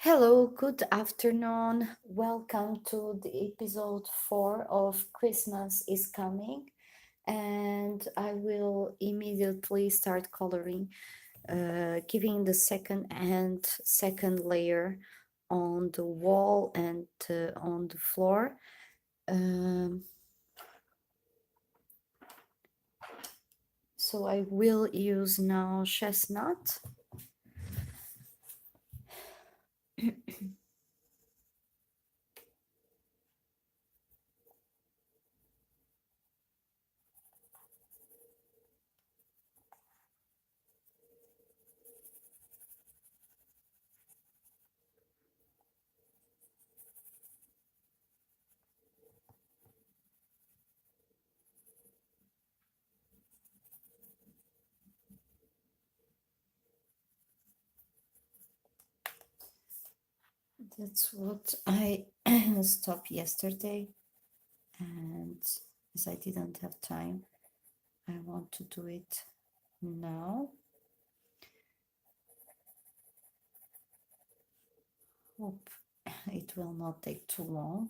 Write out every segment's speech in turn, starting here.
Hello, good afternoon. Welcome to the episode 4 of Christmas is Coming, and I will immediately start coloring, giving the second layer on the wall and on the floor. So I will use now chestnut. That's what I stopped yesterday, and as I didn't have time, I want to do it now. Hope it will not take too long.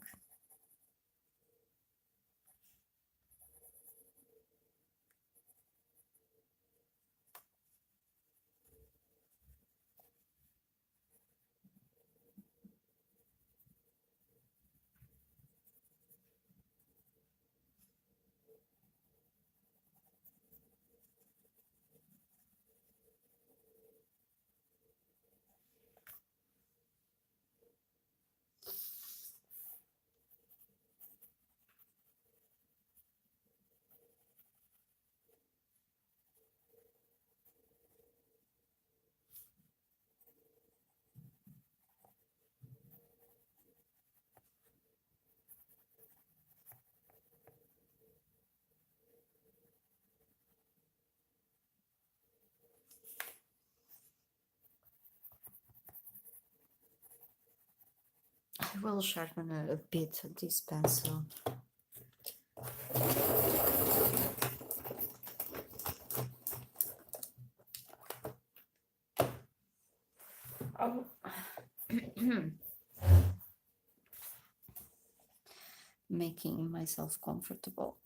I will sharpen a bit this pencil. Oh. Making myself comfortable.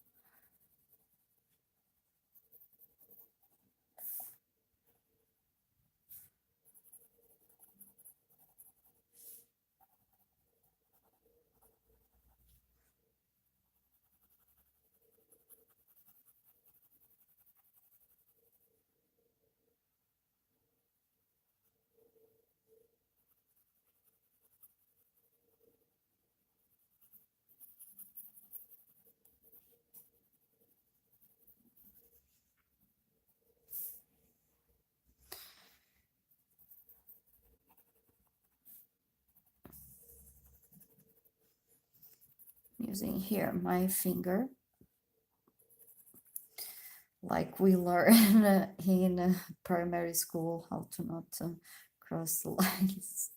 Using here my finger, like we learn in primary school how to not cross the lines.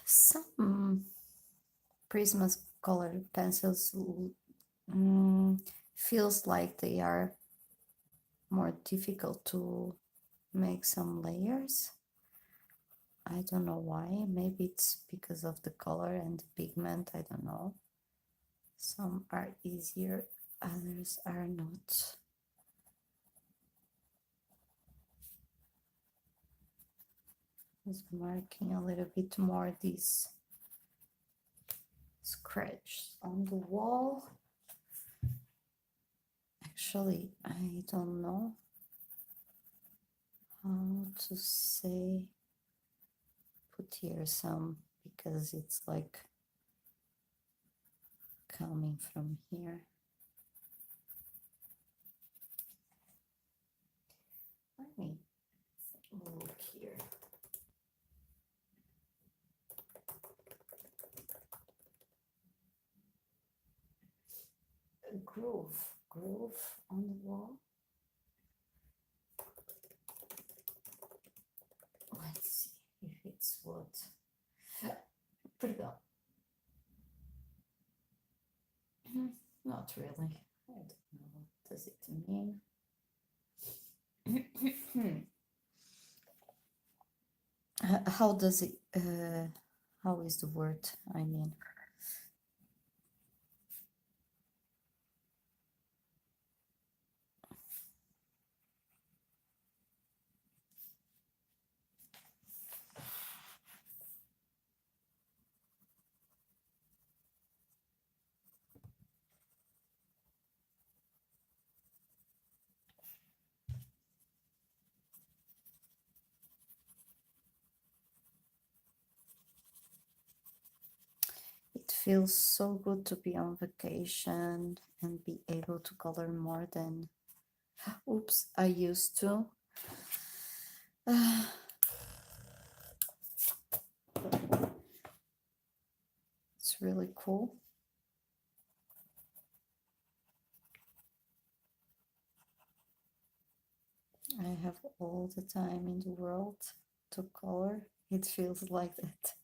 Some Prisma's colored pencils feels like they are more difficult to make some layers. I don't know why. Maybe it's because of the color and the pigment. I don't know. Some are easier, others are not. Just marking a little bit more these scratches on the wall. Actually, I don't know how to say, put here some, because it's like coming from here. Let me look here. A groove on the wall. Let's see if it's what. Perdão. Not really. I don't know what does it mean. How does it? How is the word? I mean. It feels so good to be on vacation and be able to color more than, oops, I used to. It's really cool. I have all the time in the world to color. It feels like that.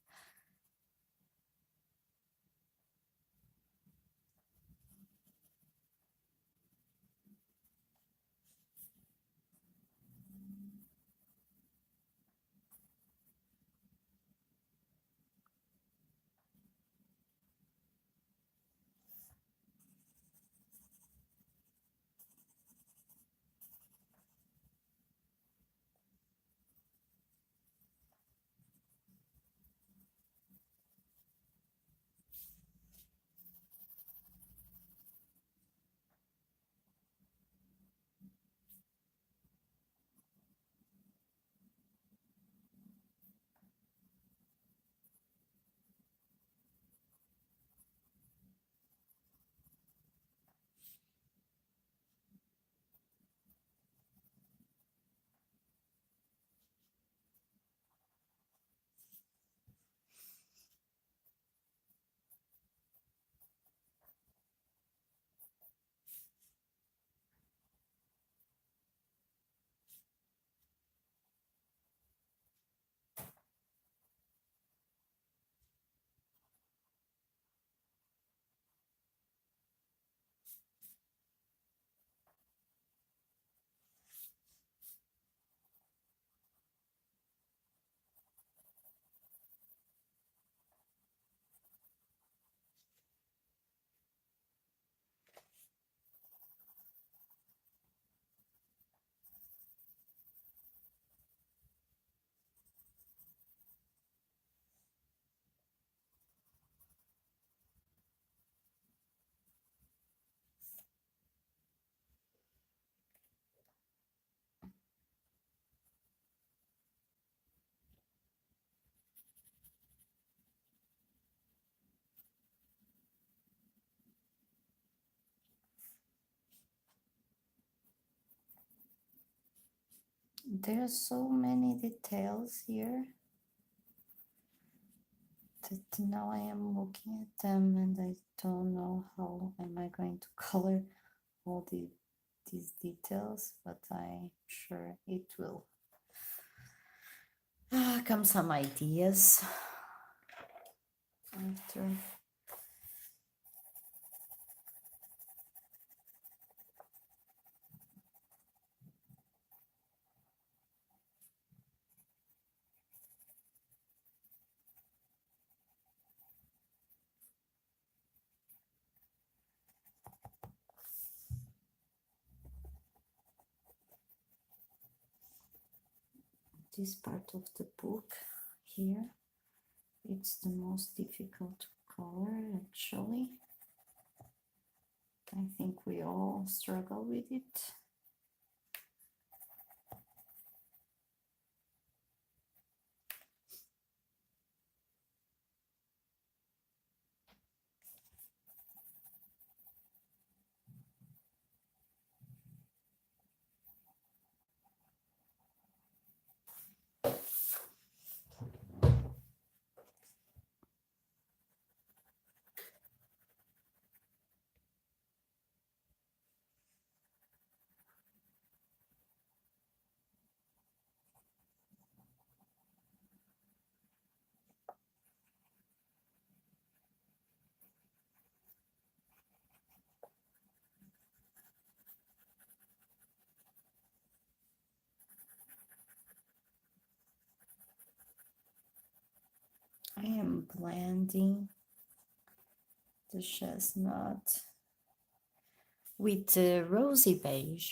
There are so many details here that now I am looking at them and I don't know how am I going to color all these details, but I'm sure it will come some ideas after. This part of the book here, it's the most difficult to color actually. I think we all struggle with it. I am blending the chestnut with the rosy beige.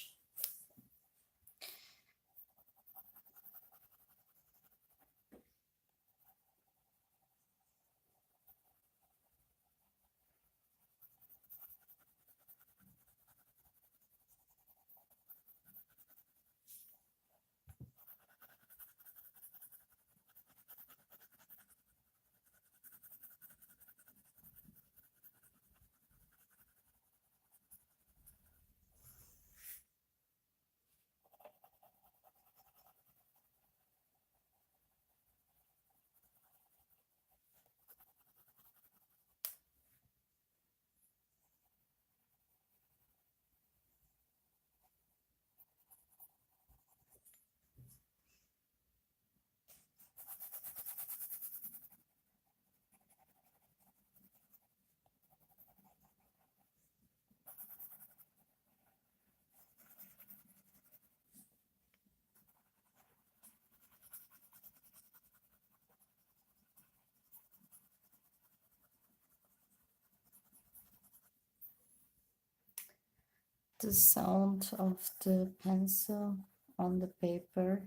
The sound of the pencil on the paper,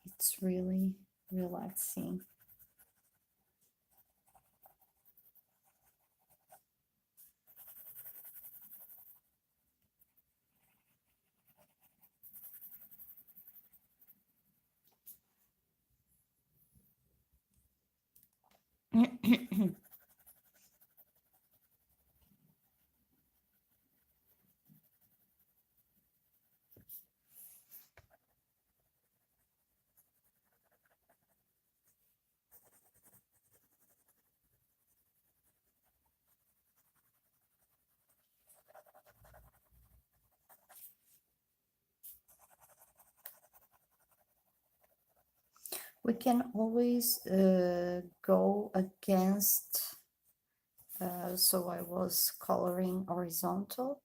it's really relaxing. We can always go against, so I was coloring horizontal,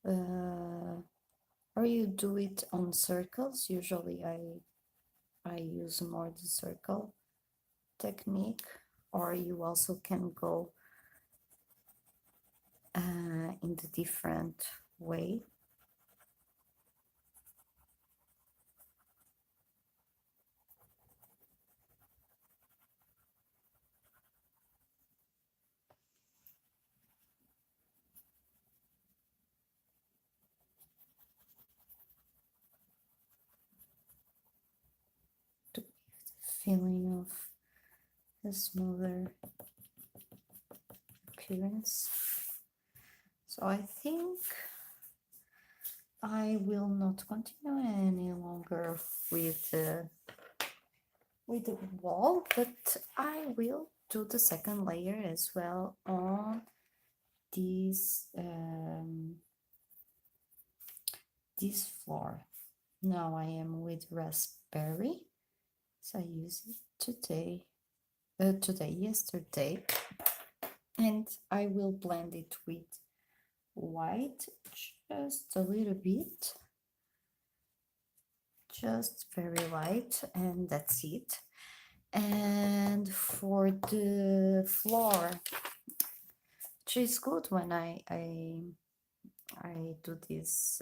or you do it on circles. Usually I use more the circle technique, or you also can go in the different way. To give the feeling of a smoother appearance. So I think I will not continue any longer with with the wall, but I will do the second layer as well on this this floor. Now I am with raspberry, so I use it yesterday, and I will blend it with white just a little bit, just very light, and that's it. And for the floor, which is good when I do these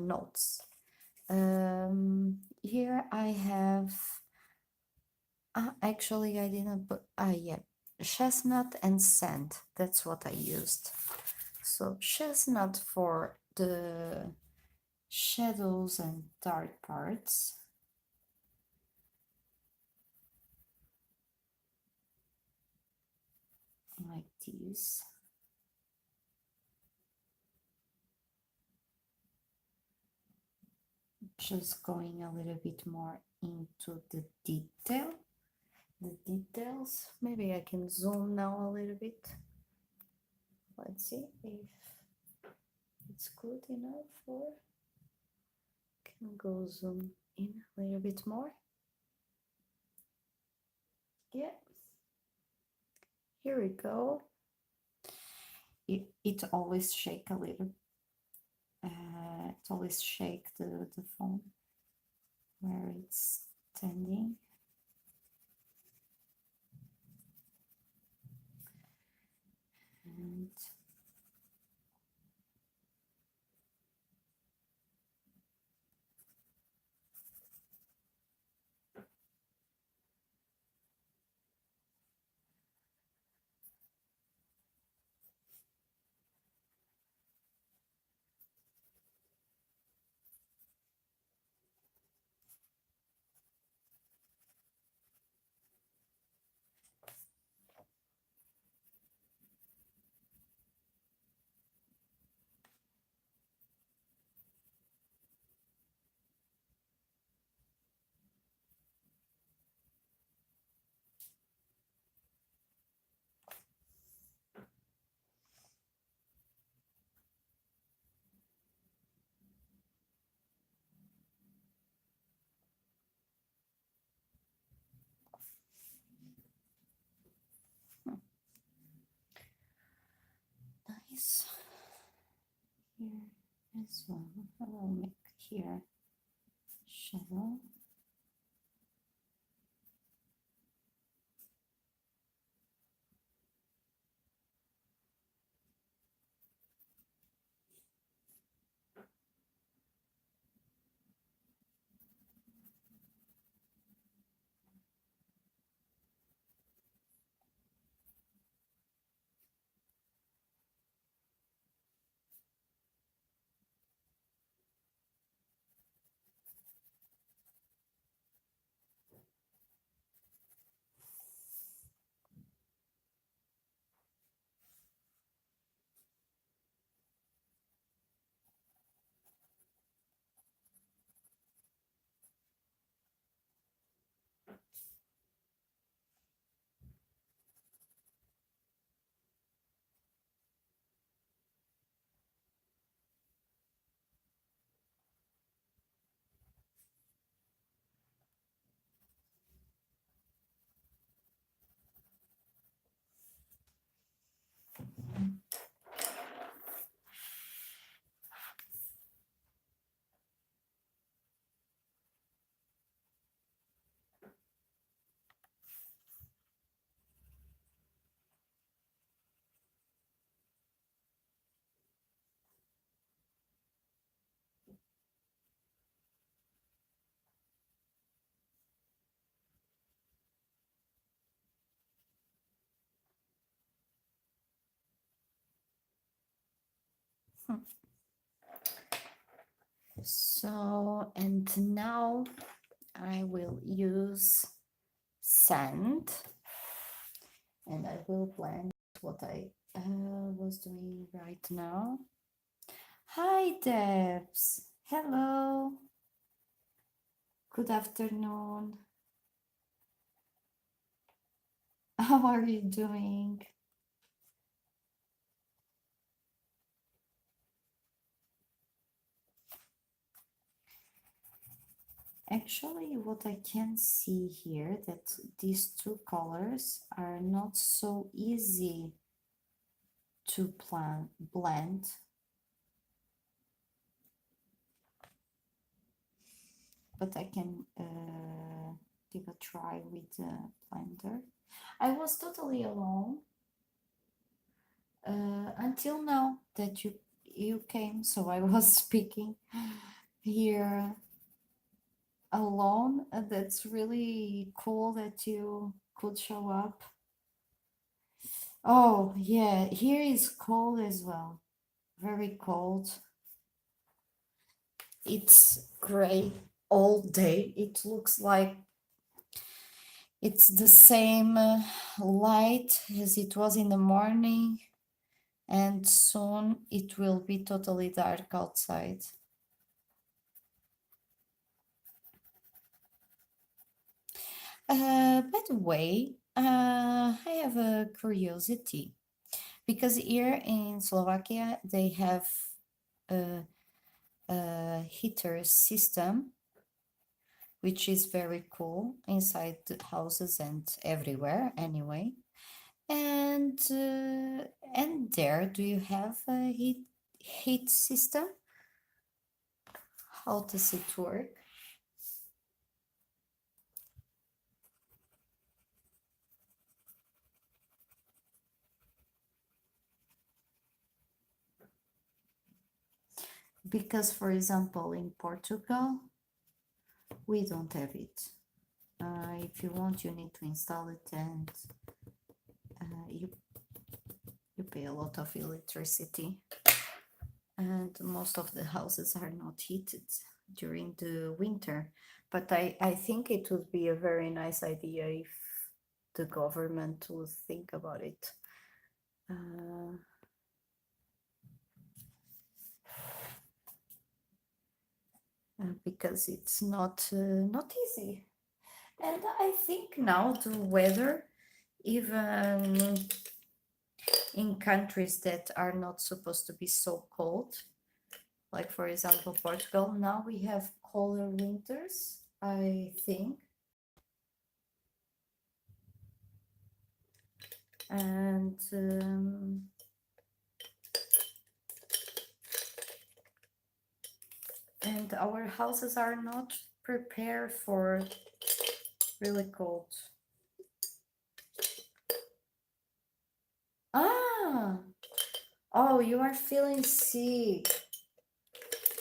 notes. Here I have actually I didn't put yeah, chestnut and sand, that's what I used. So chestnut for the shadows and dark parts, like this. Just going a little bit more into the details. Maybe I can zoom now a little bit. Let's see if it's good enough, or can go zoom in a little bit more. Yeah, here we go. It always shake a little. It always shake the phone where it's standing. And nice. Here as well. I will make here shadow. So, and now I will use sand, and I will blend what I was doing right now. Hi Debs, hello. Good afternoon. How are you doing? Actually, what I can see here that these two colors are not so easy to blend. But I can give a try with the blender. I was totally alone until now that you came, so I was speaking here alone. That's really cool that you could show up. Oh yeah, here is cold as well, very cold. It's gray all day. It looks like it's the same light as it was in the morning, and soon it will be totally dark outside. By the way, I have a curiosity because here in Slovakia they have a heater system, which is very cool inside the houses and everywhere anyway. And there, do you have a heat system? How does it work? Because, for example, in Portugal, we don't have it. If you want, you need to install it, and you pay a lot of electricity. And most of the houses are not heated during the winter. But I think it would be a very nice idea if the government would think about it. Because it's not easy. And I think now the weather, even in countries that are not supposed to be so cold, like for example Portugal, now we have colder winters, I think. And our houses are not prepared for really cold. Oh, you are feeling sick.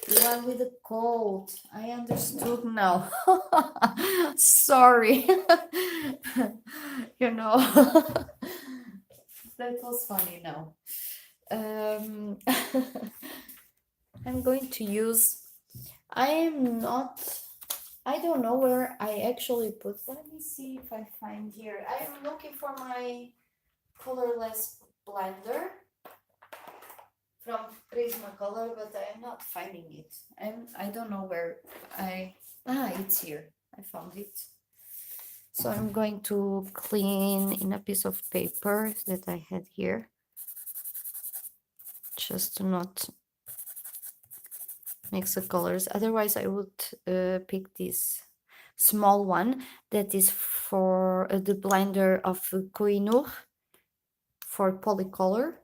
You are with a cold. I understood now. Sorry. You know, that was funny now. I'm going to use, I don't know where I actually put, let me see if I find here. I'm looking for my colorless blender from Prismacolor, but I am not finding it. I don't know where it's here. I found it. So I'm going to clean in a piece of paper that I had here, just to not mix the colors. Otherwise I would pick this small one that is for the blender of Koh-i-Noor for polycolor.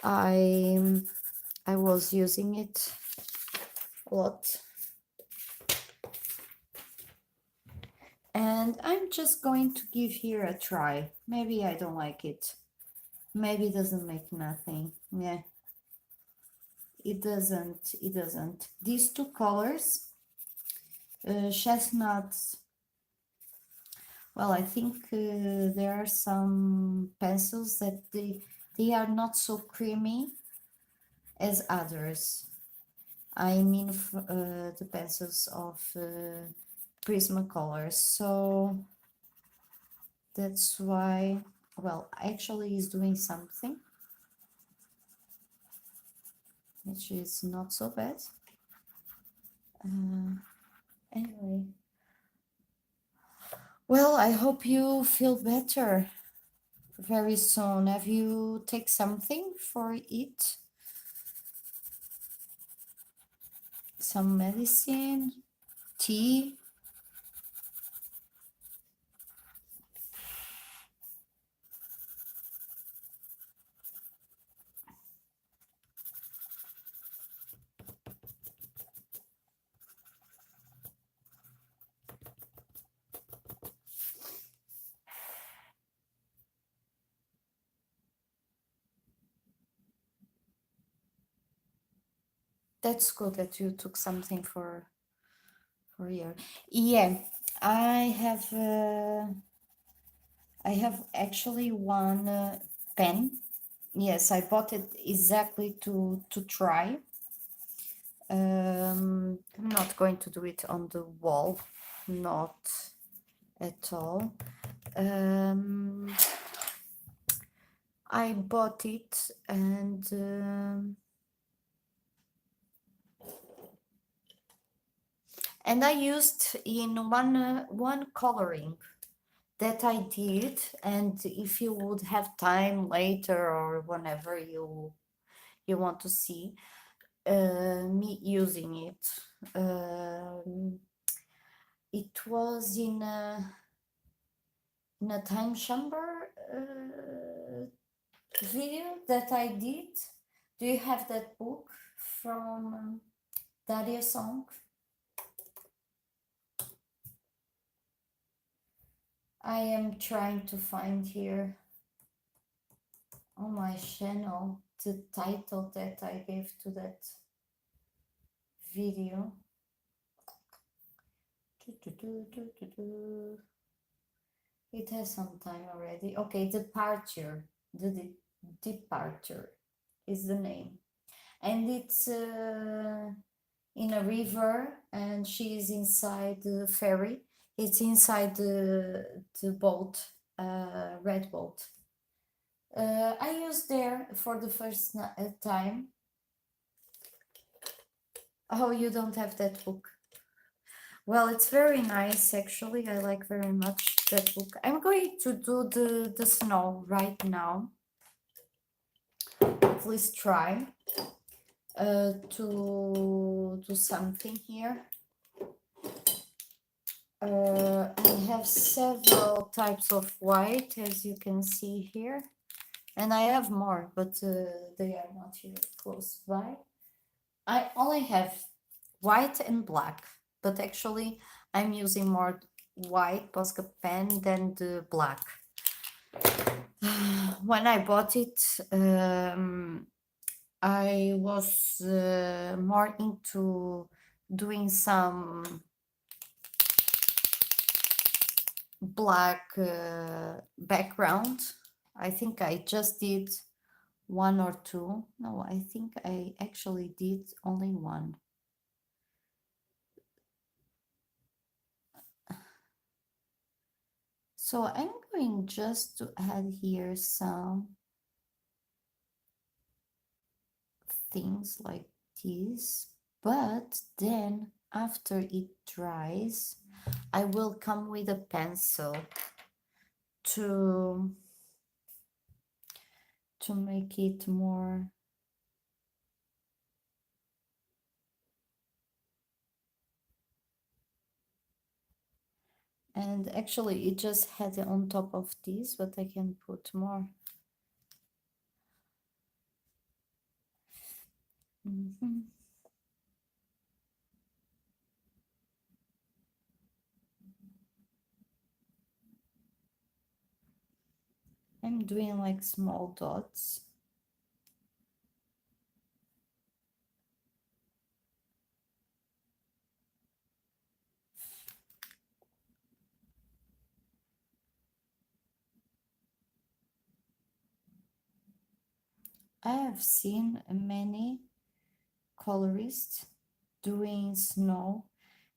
I was using it a lot, and I'm just going to give here a try. Maybe I don't like it, maybe it doesn't make nothing. Yeah, it doesn't. These two colors, chestnuts, well, I think there are some pencils that they are not so creamy as others. I mean the pencils of Prismacolor. So that's why, well, actually he's doing something which is not so bad. I hope you feel better very soon. Have you take something for it? Some medicine, tea? That's good that you took something for your. Yeah, I have actually one pen. Yes, I bought it exactly to try. I'm not going to do it on the wall, not at all. I bought it and I used in one coloring that I did, and if you would have time later or whenever you want to see me using it, it was in a time chamber video that I did. Do you have that book from Daria Song? I am trying to find here on my channel the title that I gave to that video. It has some time already. Okay, departure. The departure is the name, and it's in a river, and she is inside the ferry. It's inside the boat, red boat. I used there for the first time. Oh, you don't have that book? Well, it's very nice, actually. I like very much that book. I'm going to do the snow right now. Please try to do something here. I have several types of white, as you can see here. And I have more, but they are not here close by. I only have white and black, but actually I'm using more white Posca pen than the black. When I bought it, I was more into doing some black background. I think I just did one or two. No, I think I actually did only one. So I'm going just to add here some things like this, but then after it dries, I will come with a pencil to make it more and actually it just had it on top of this, but I can put more. I'm doing like small dots. I have seen many colorists doing snow,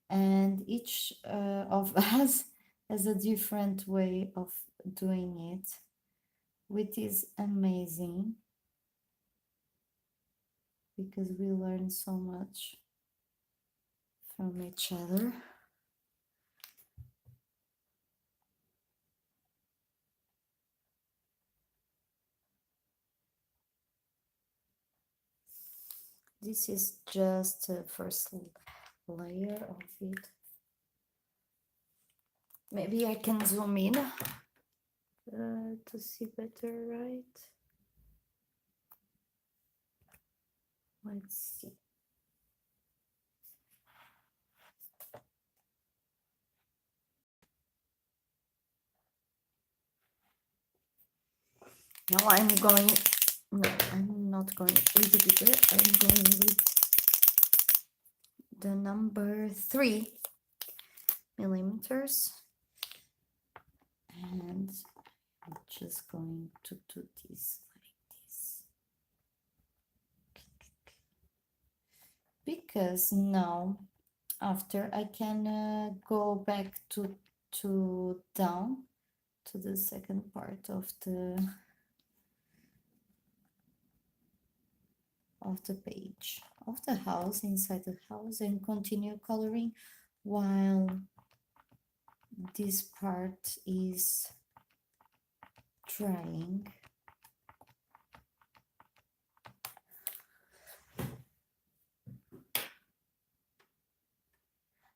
and each of us has a different way of doing it, which is amazing because we learn so much from each other. this is just the first layer of it. Maybe I can zoom in to see better, right? Let's see. Now I'm going, no, I'm not going with the bigger, I'm going with the number 3 millimeters. And I'm just going to do this like this. Because now, after I can go back to down to the second part of the page of the house, inside the house, and continue coloring while this part is drying.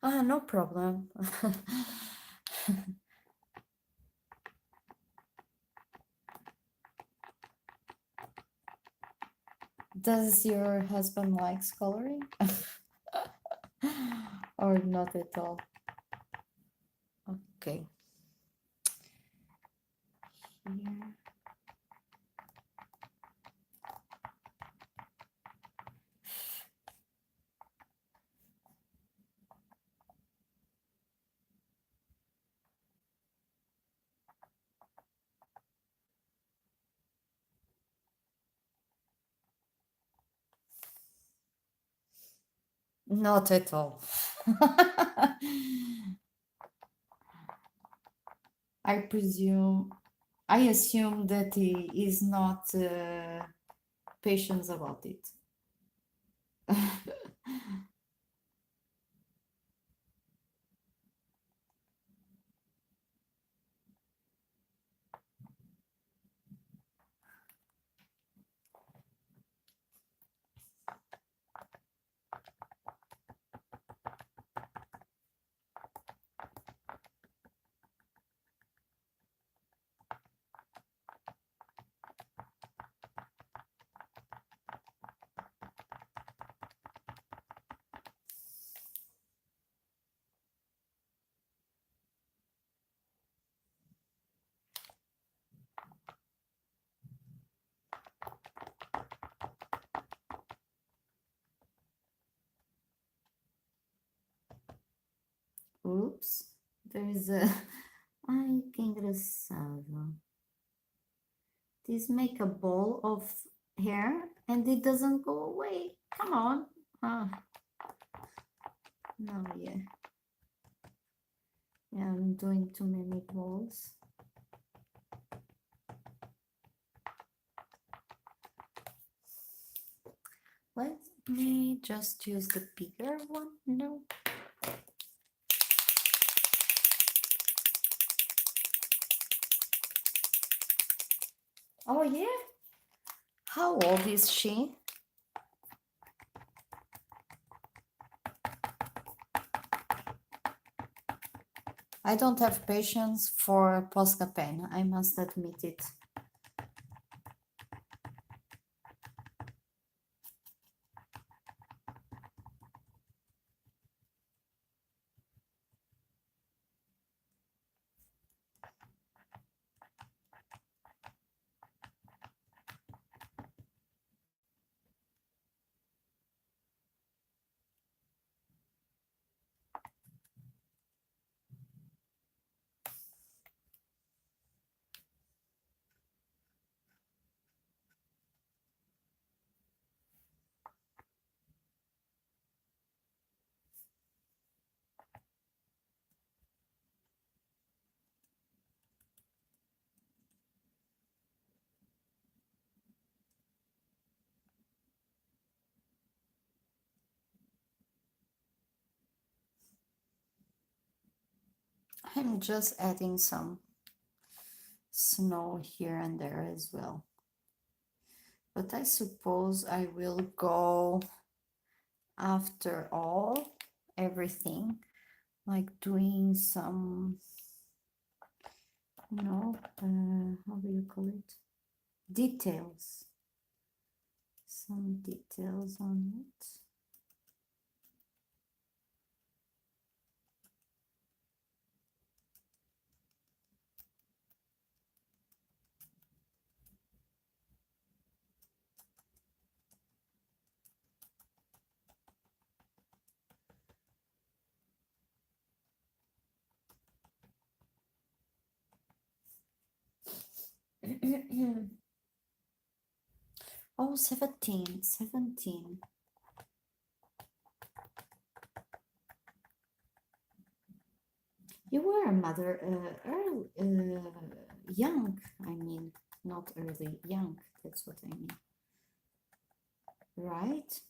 No problem. Does your husband likes coloring? Or not at all? Okay. Here. Not at all. I assume that he is not patient about it. Oops, there is a... Ai, que engraçado. This make a ball of hair and it doesn't go away. Come on. No, yeah. Yeah, I'm doing too many balls. Let me just use the bigger one. No. Oh, yeah? How old is she? I don't have patience for Posca pen, I must admit it. I'm just adding some snow here and there as well. But I suppose I will go after all, everything, like doing some, how do you call it? Details. Some details on it. Oh, 17. You were a mother young, I mean, not early, young, that's what I mean. Right?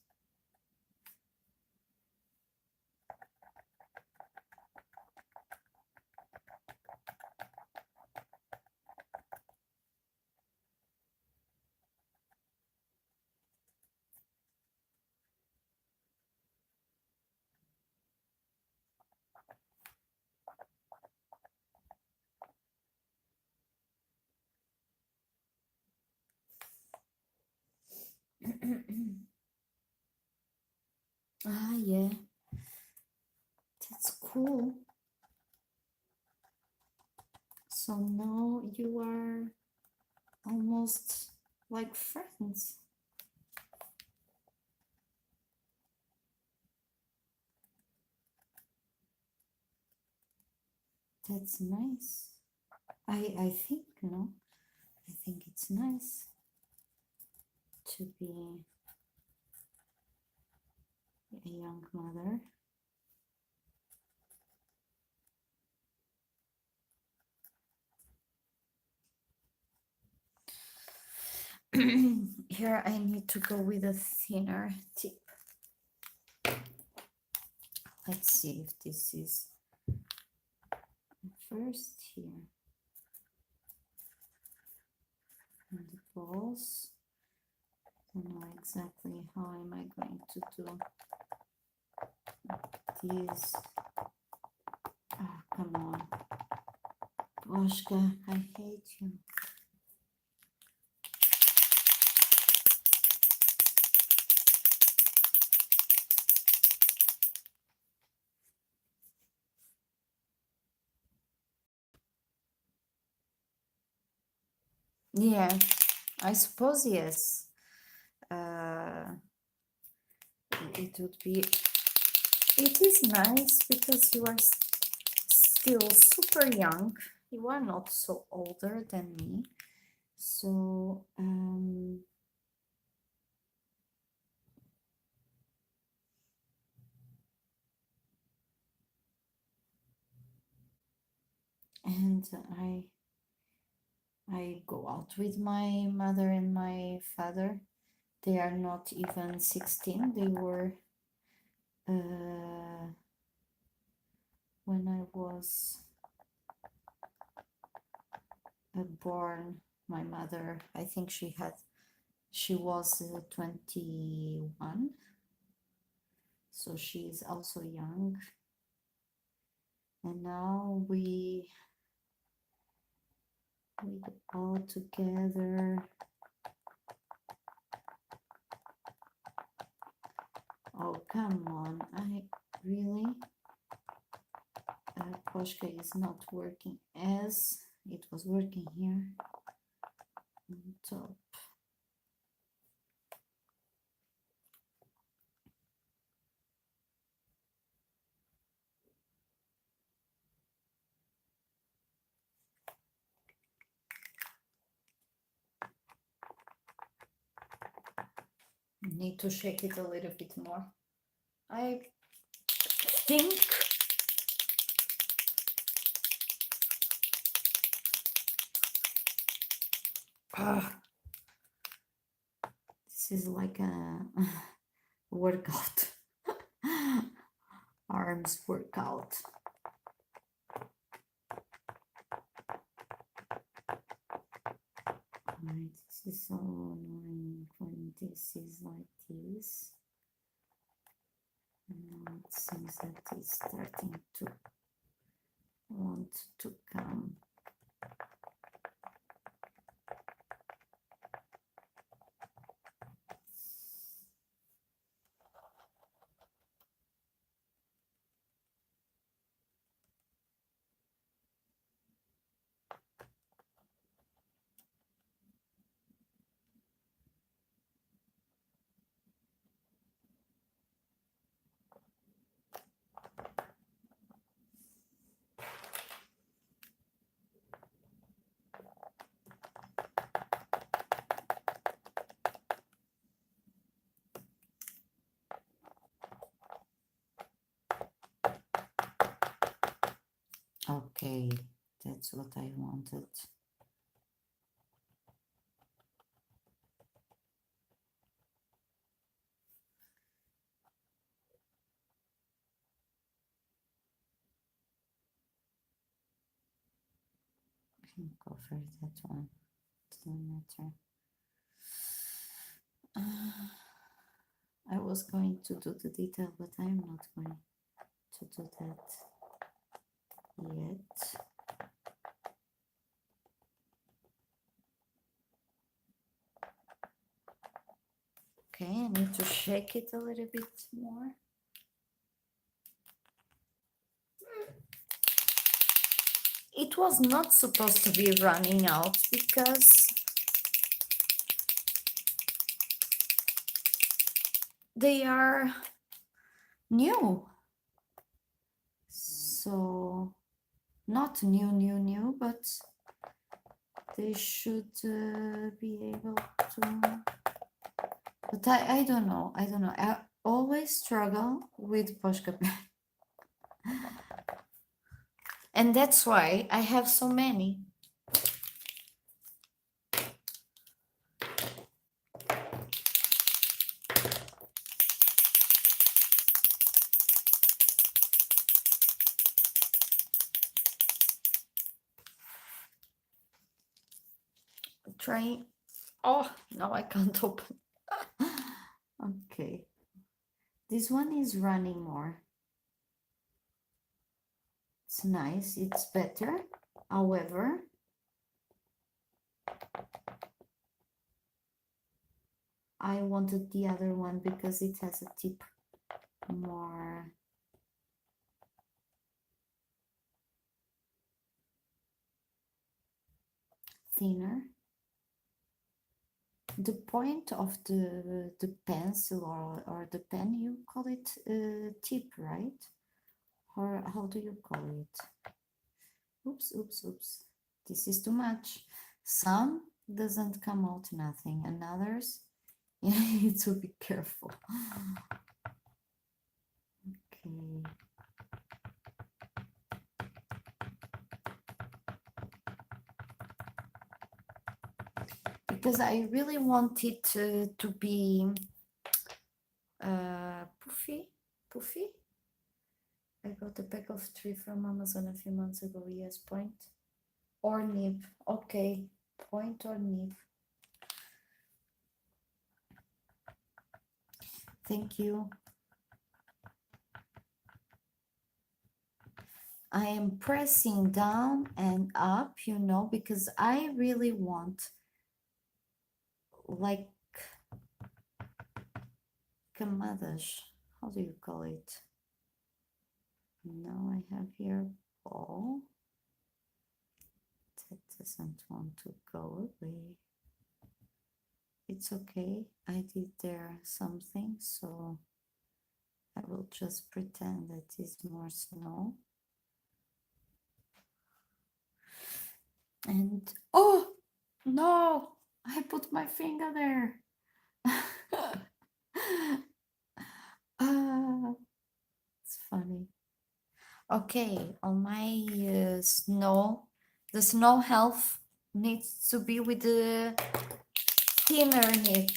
Ah, yeah, that's cool. So now you are almost like friends. That's nice. I think, no, I think it's nice to be a young mother. Here I need to go with a thinner tip. Let's see if this is first here. And the balls. I don't know exactly how am I going to do this. Oh, come on. Boshka, I hate you. Yeah, I suppose yes. It would be. It is nice because you are still super young. You are not so older than me. So, and I go out with my mother and my father. They are not even 16. They were when I was born. My mother, I think she was 21, so she is also young. And now we go all together. Oh, come on. I really, Poshka is not working as it was working here on top. Need to shake it a little bit more. I think this is like a workout. Arms workout. Right, this is so annoying when this is like this. It seems that it's starting to want to come. Okay, that's what I wanted. I can cover that one, doesn't matter. I was going to do the detail, but I'm not going to do that yet. Okay, I need to shake it a little bit more. It was not supposed to be running out because they are new. So not new, but they should be able to. But I don't know. I always struggle with pós-capé. And that's why I have so many. Trying. Oh, now I can't open. Okay. This one is running more. It's nice. It's better. However, I wanted the other one because it has a tip more thinner. The point of the pencil or the pen, you call it tip, right? Or how do you call it? Oops. This is too much. Some doesn't come out nothing, and others you need to be careful. Okay. Because I really want it to be puffy. I got a pack of 3 from Amazon a few months ago. Yes, point or nib. Okay, point or nib. Thank you. I am pressing down and up, you know, because I really want like camadas. How do you call it? Now I have here ball. That doesn't want to go away. It's okay. I did there something, so I will just pretend that it's more snow. And oh no, I put my finger there. It's funny. Okay, on my snow, the snow health needs to be with the thinner nib.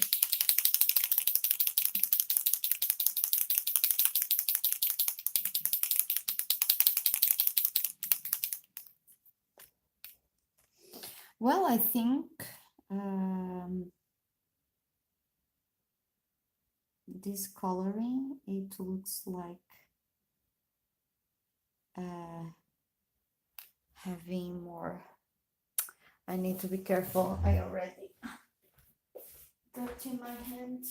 Well, I think this coloring, it looks like having more. I need to be careful. I already dirty my hand.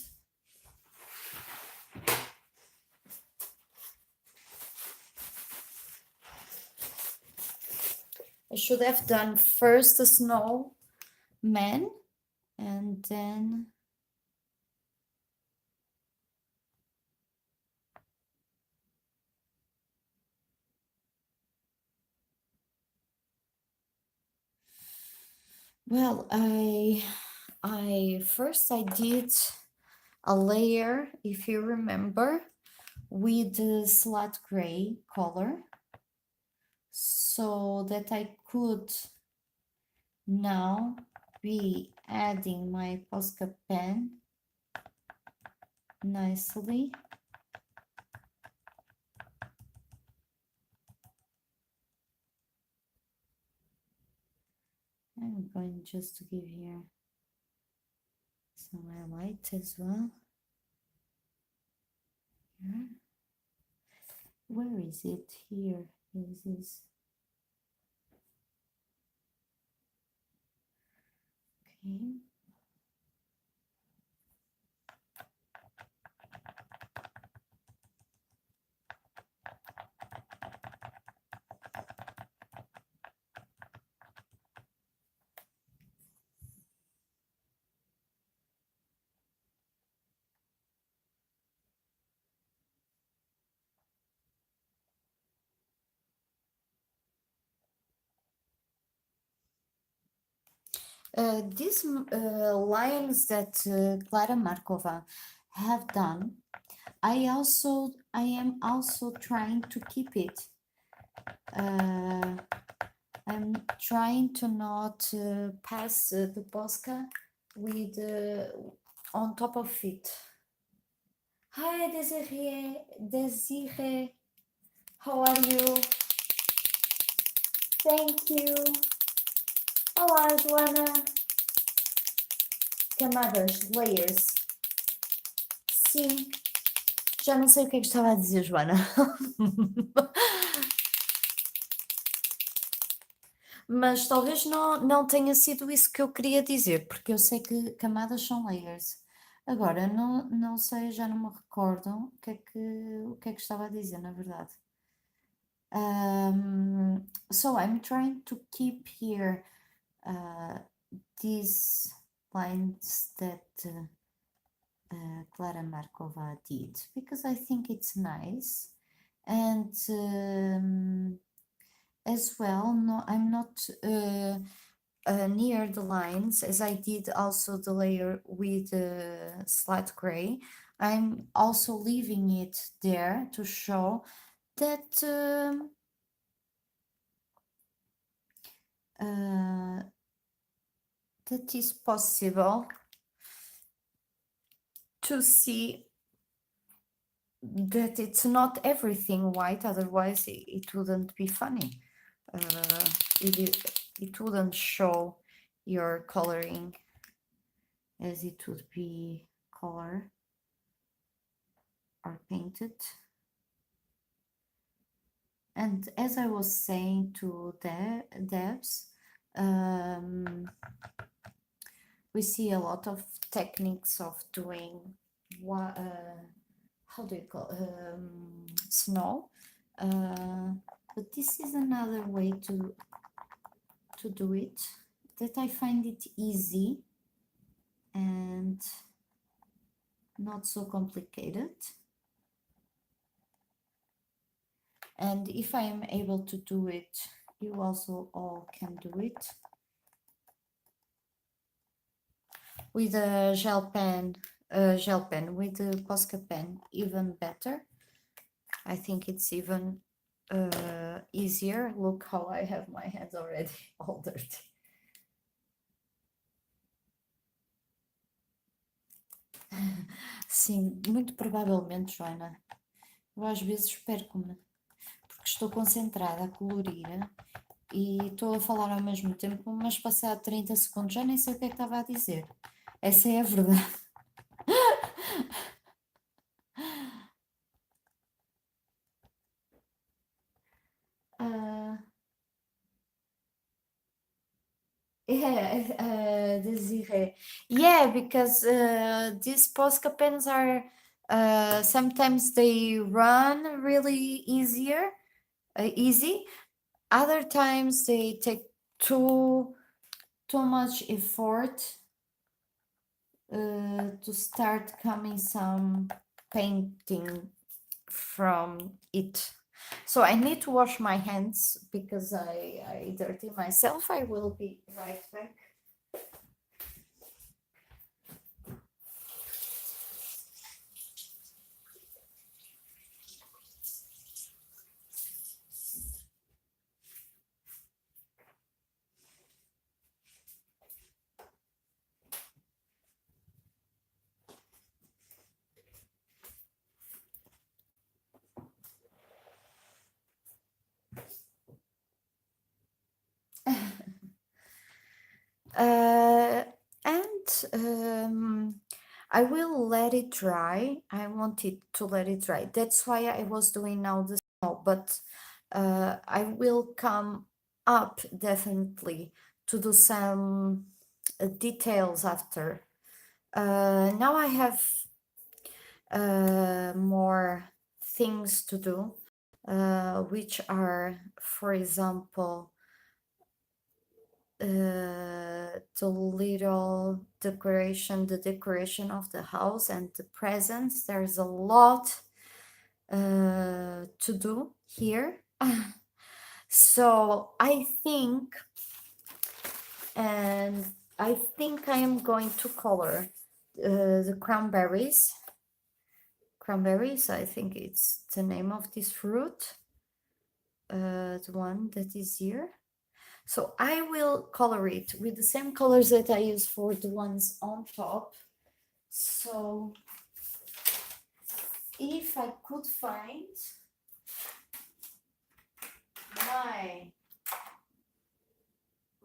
I should have done first the snowman and then well, I first I did a layer, if you remember, with the slate gray color, so that I could now be adding my Posca pen nicely. I'm going just to give here some highlight as well. Here. Where is it? Here is this. Okay. These lines that Klara Markova have done, I am also trying to keep it. I'm trying to not pass the Posca with on top of it. Hi Desiree, how are you? Thank you. Olá, Joana. Camadas, layers. Sim. Já não sei o que é que estava a dizer, Joana. Mas talvez não tenha sido isso que eu queria dizer, porque eu sei que camadas são layers. Agora, não sei, já não me recordo o que é que estava a dizer, na verdade. So I'm trying to keep here these lines that Klara Markova did, because I think it's nice. And as well, no, I'm not near the lines, as I did also the layer with slate gray. I'm also leaving it there to show that that is possible to see that it's not everything white, otherwise it wouldn't be funny. It wouldn't show your coloring as it would be color or painted. And as I was saying to Debs, we see a lot of techniques of doing what how do you call snow, but this is another way to do it that I find it easy and not so complicated. And if I am able to do it, you also all can do it. With a gel pen, with the Posca pen, even better. I think it's even easier. Look how I have my hands already all dirty. Sim, muito provavelmente, Joana. Eu às vezes perco-me, porque estou concentrada a colorir e estou a falar ao mesmo tempo, mas passado 30 segundos já nem sei o que é que estava a dizer. Essa é a verdade. Yeah, Desiree. Yeah, because these Posca pens are sometimes they run really easy. Other times they take too much effort to start coming some painting from it. So I need to wash my hands because I dirty myself. I will be right back. And I will let it dry. I wanted to let it dry. That's why I was doing now the snow, but I will come up definitely to do some details after. Now I have more things to do, which are, for example, the little decoration, the decoration of the house and the presents. There's a lot to do here. So I think I am going to color the cranberries. Cranberries, I think it's the name of this fruit, the one that is here. So I will color it with the same colors that I use for the ones on top. So if I could find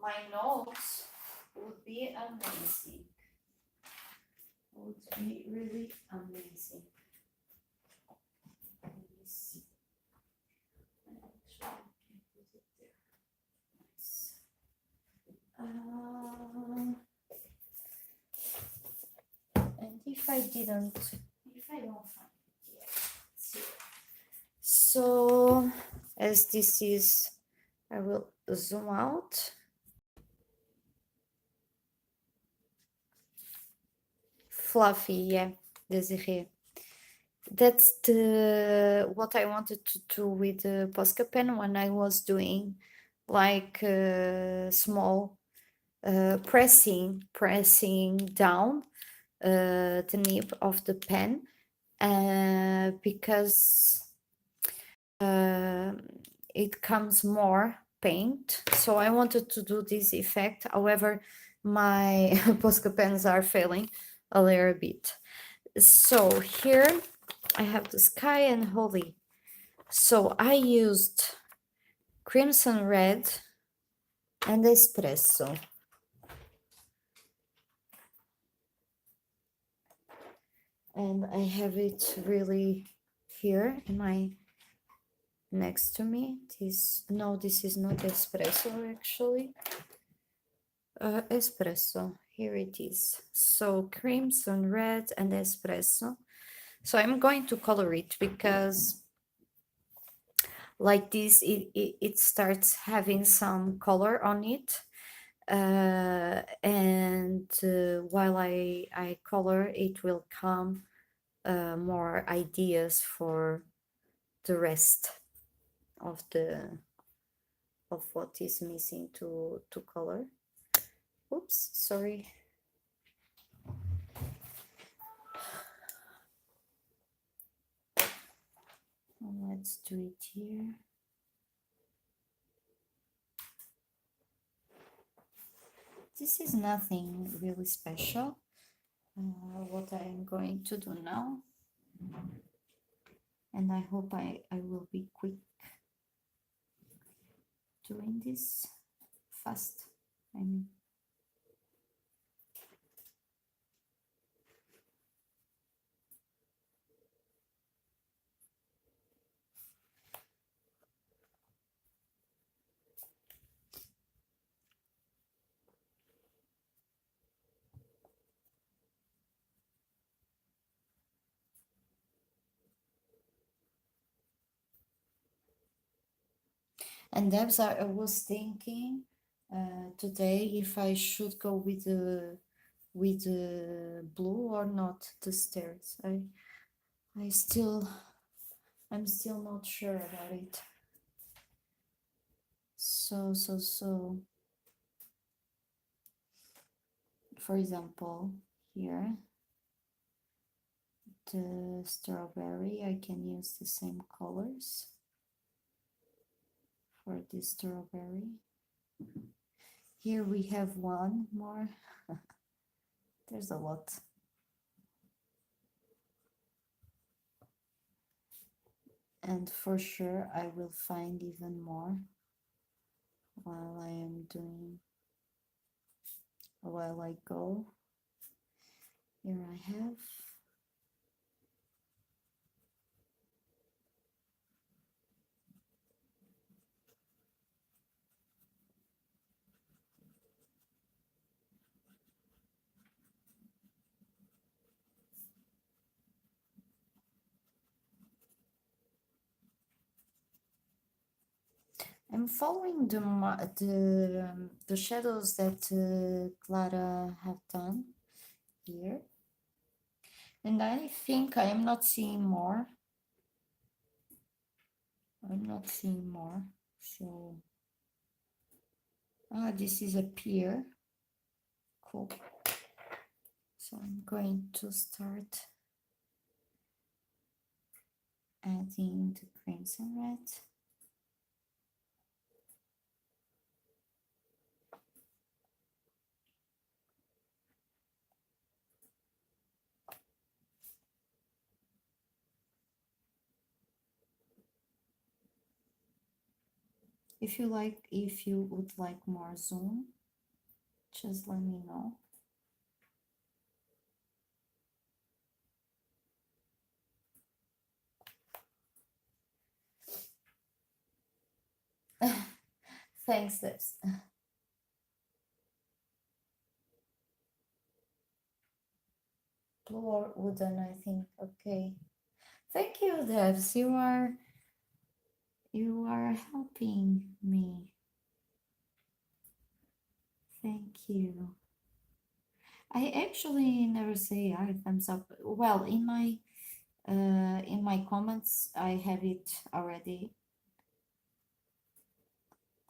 my notes, would be amazing. Would be really amazing. Let me see. Actually, I can put it there. Nice. And if I don't find it yet, let's see. So as this is, I will zoom out. Fluffy, yeah, Desiree. That's what I wanted to do with the Posca pen when I was doing like small pressing down the nib of the pen because it comes more paint. So I wanted to do this effect. However, my Posca pens are failing a little bit. So here I have the sky and holy. So I used crimson red and espresso. And I have it really here in my next to me. This is not espresso actually. Espresso, here it is. So crimson red and espresso. So I'm going to color it because like this it starts having some color on it. And while I color, it will come more ideas for the rest of what is missing to color. Oops, sorry. Let's do it here. This is nothing really special. What I am going to do now, and I hope I will be quick doing this fast. I mean. And Debs, I was thinking today if I should go with the blue or not the stairs. I'm still not sure about it. So for example, here the strawberry, I can use the same colors for this strawberry. Here we have one more. There's a lot. And for sure I will find even more while I go. Here I have. I'm following the shadows that Klara have done here, and I think I am not seeing more. I'm not seeing more. So this is a pear. Cool. So I'm going to start adding the crimson red. If you would like more zoom, just let me know. Thanks, Debs. Blue or wooden, I think. Okay. Thank you, Debs. You are helping me. Thank you. I actually never say thumbs up. Well, in my comments, I have it already,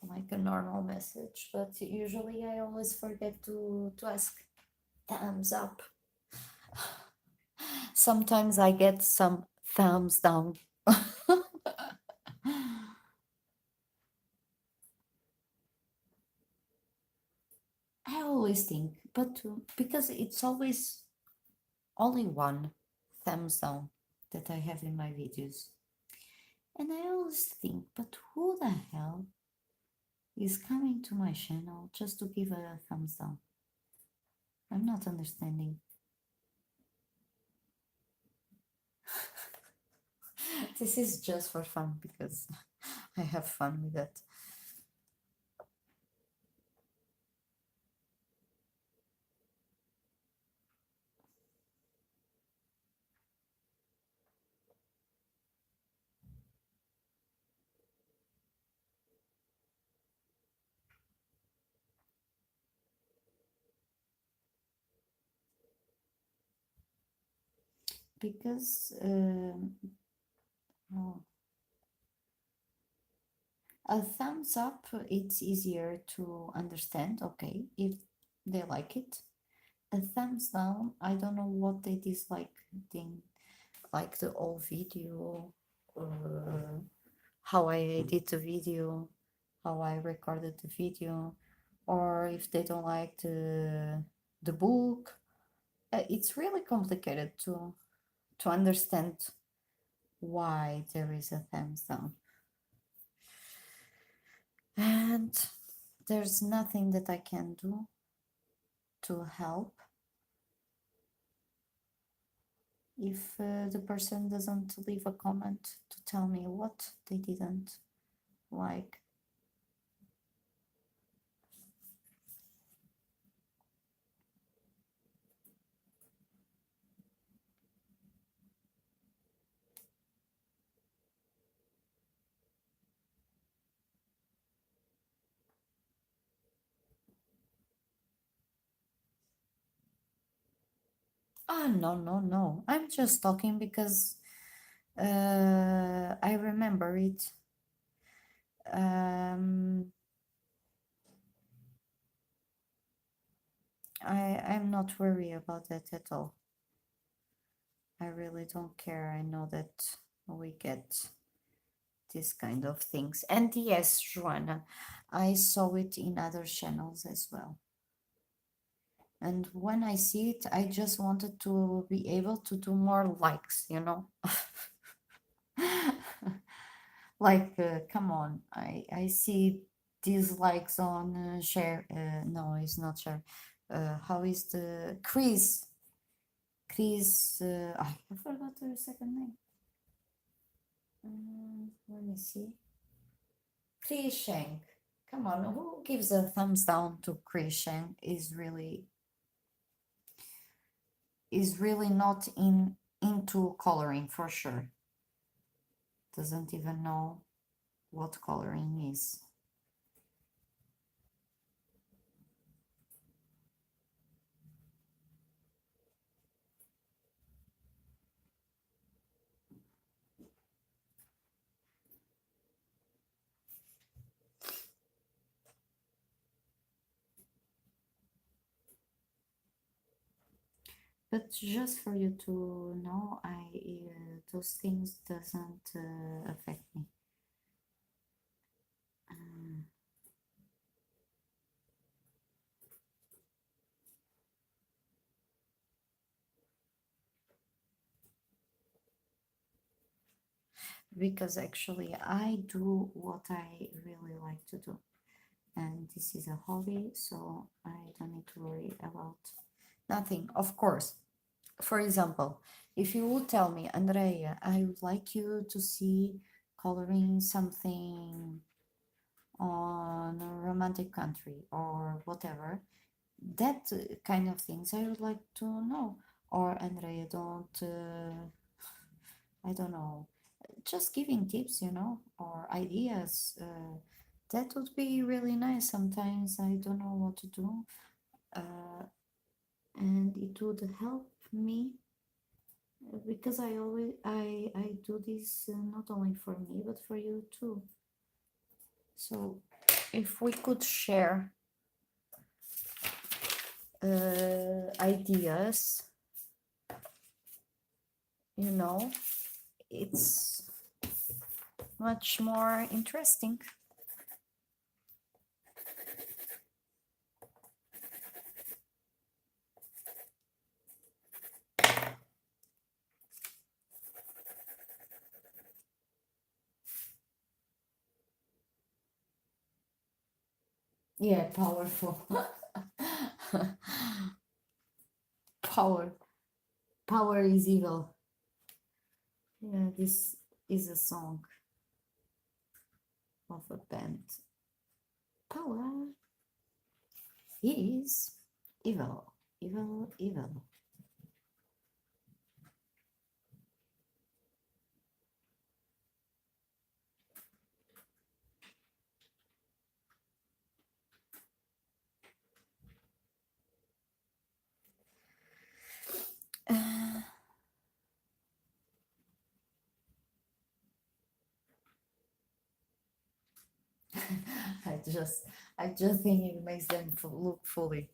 like a normal message, but usually I always forget to ask thumbs up. Sometimes I get some thumbs down. I always think, but because it's always only one thumbs down that I have in my videos. And I always think, but who the hell is coming to my channel just to give a thumbs down? I'm not understanding. This is just for fun because I have fun with that. Because a thumbs up, it's easier to understand, okay, if they like it. A thumbs down, I don't know what they dislike, like the old video, or how I edit the video, how I recorded the video, or if they don't like the book. It's really complicated to understand why there is a thumbs down. And there's nothing that I can do to help if the person doesn't leave a comment to tell me what they didn't like. No. I'm just talking because I remember it. I'm not worried about that at all. I really don't care. I know that we get these kind of things. And yes, Joanna, I saw it in other channels as well. And when I see it, I just wanted to be able to do more likes, you know? Like, come on, I see these likes on share. No, it's not share. How is the Chris? I forgot her second name. Let me see. Chris Shank. Come on, who gives a thumbs down to Chris Shank is really not into coloring for sure. Doesn't even know what coloring is. But just for you to know, those things doesn't affect me. Because actually I do what I really like to do, and this is a hobby, so I don't need to worry about nothing. Of course, for example, if you would tell me, Andrea, I would like you to see coloring something on a romantic country or whatever, that kind of things I would like to know. Or Andrea, I don't know, just giving tips, you know, or ideas. That would be really nice. Sometimes I don't know what to do, and it would help me because I do this not only for me but for you too. So if we could share ideas, you know, it's much more interesting. Yeah, powerful. Power is evil. Yeah, this is a song of a band. Power is evil, evil. I just think it makes them look fully.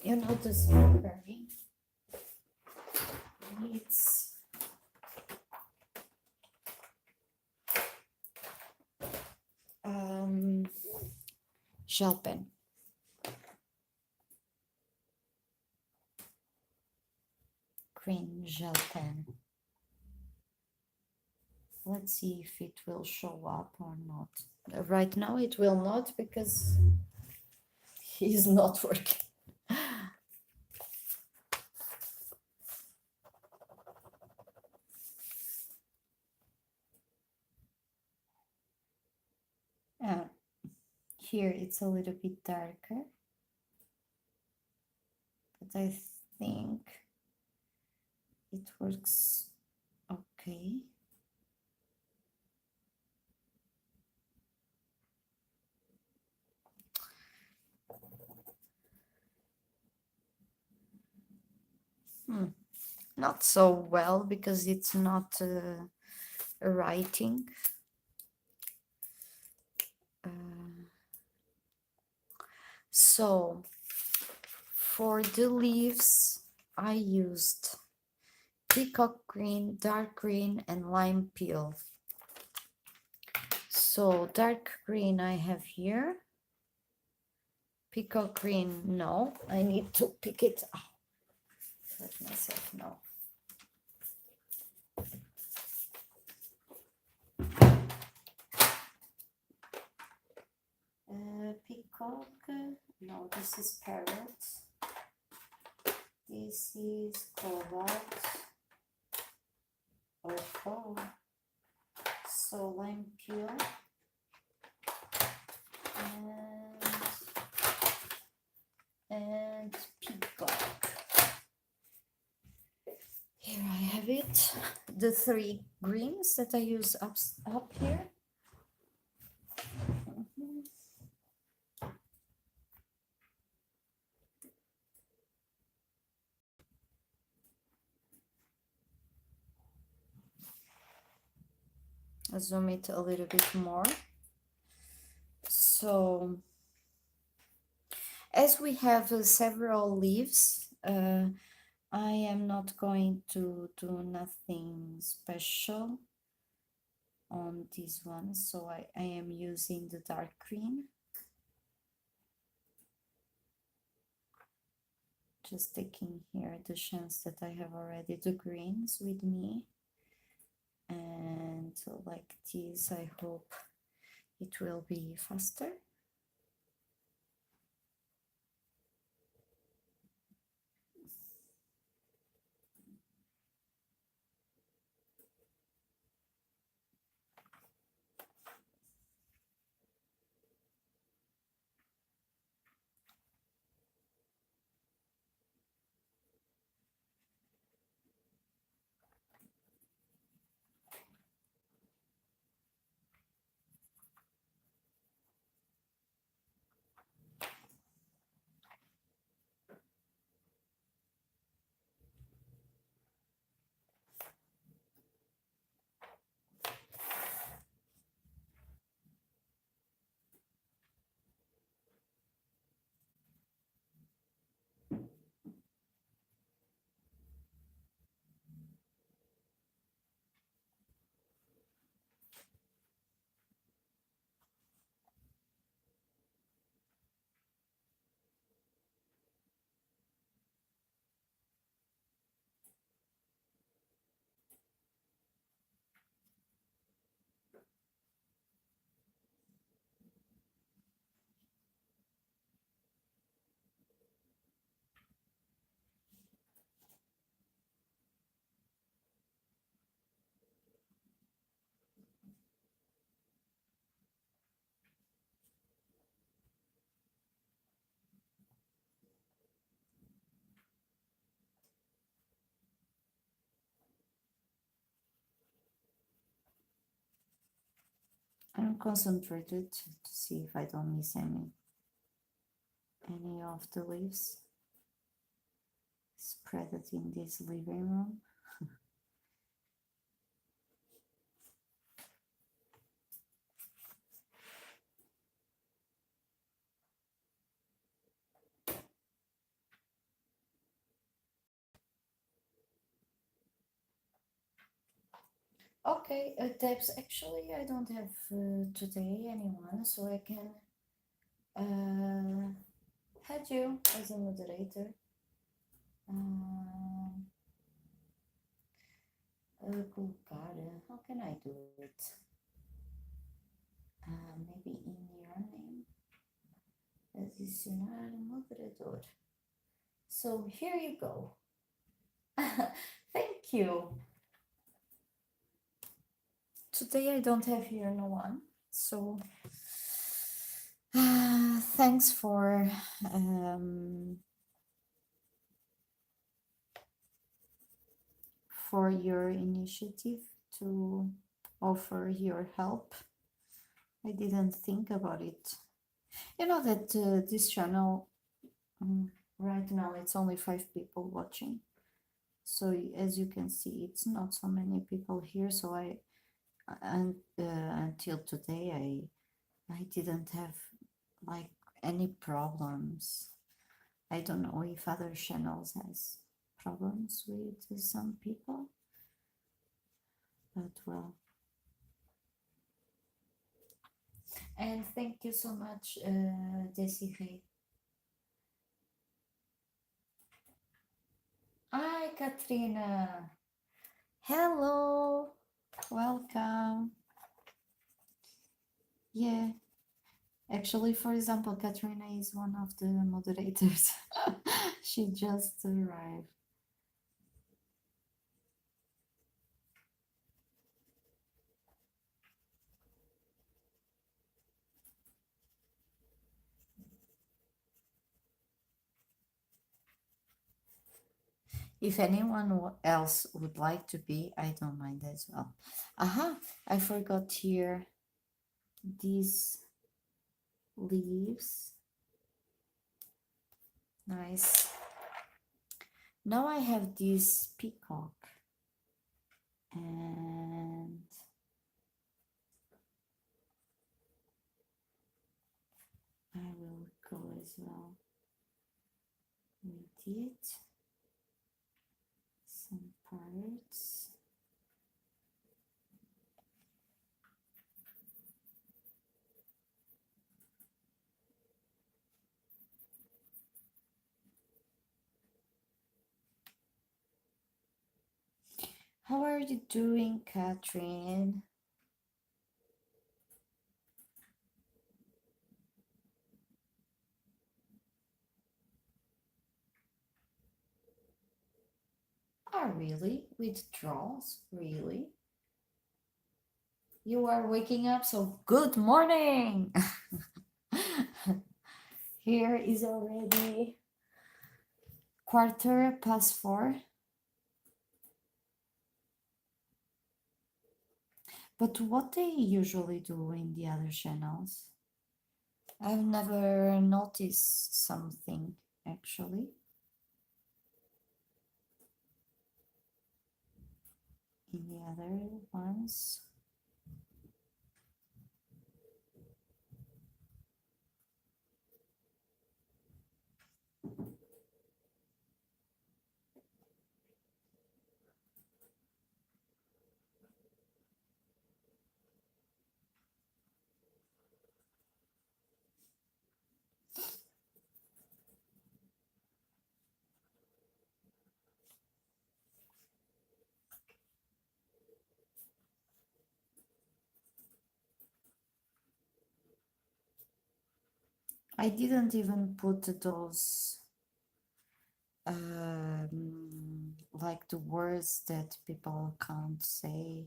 You know the strawberry needs gel pen. Green gel pen. Let's see if it will show up or not. Right now it will not because he's not working. here it's a little bit darker, but I think it works okay. Not so well because it's not writing. So for the leaves, I used peacock green, dark green, and lime peel. So dark green I have here. Peacock green, no, I need to pick it up. Let myself know. Peacock, no, this is parrot. This is colorado. Oh, so lime peel and peacock. Here I have it, the 3 greens that I use up here. I'll zoom it a little bit more. So as we have several leaves, I am not going to do nothing special on this one, so I am using the dark green. Just taking here the chance that I have already the greens with me. And like this, I hope it will be faster. I'm concentrated to see if I don't miss any of the leaves spread it in this living room. Okay, tabs. Actually, I don't have today anyone, so I can add you as a moderator. Clicar. How can I do it? Maybe in your name. Adicionar moderador. So here you go. Thank you. Today I don't have here no one, so Thanks for your initiative to offer your help. I didn't think about it. You know that this channel right now it's only 5 people watching. So as you can see, it's not so many people here. So until today, I didn't have like any problems. I don't know if other channels has problems with some people, but well. And thank you so much, Desiree. Hi, Katrina. Hello. Welcome. Yeah. Actually, for example, Katrina is one of the moderators. She just arrived. If anyone else would like to be, I don't mind as well. Aha, I forgot here these leaves. Nice. Now I have this peacock. And I will go as well with it. Some parts. How are you doing, Catherine? Oh, really? Withdrawals? Really? You are waking up, so good morning! Here is already 4:15. But what they usually do in the other channels? I've never noticed something actually. In the other ones. I didn't even put those like the words that people can't say.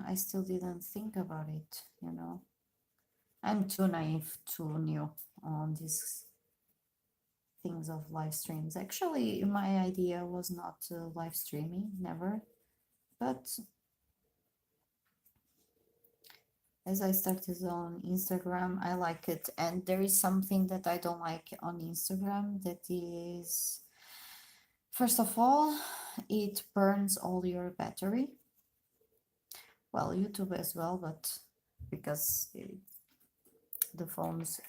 I still didn't think about it, you know. I'm too naive, too new on these things of live streams. Actually, my idea was not live streaming, never. But as I started on Instagram, I like it. And there is something that I don't like on Instagram that is, first of all, it burns all your battery. Well, YouTube as well, but because the phones,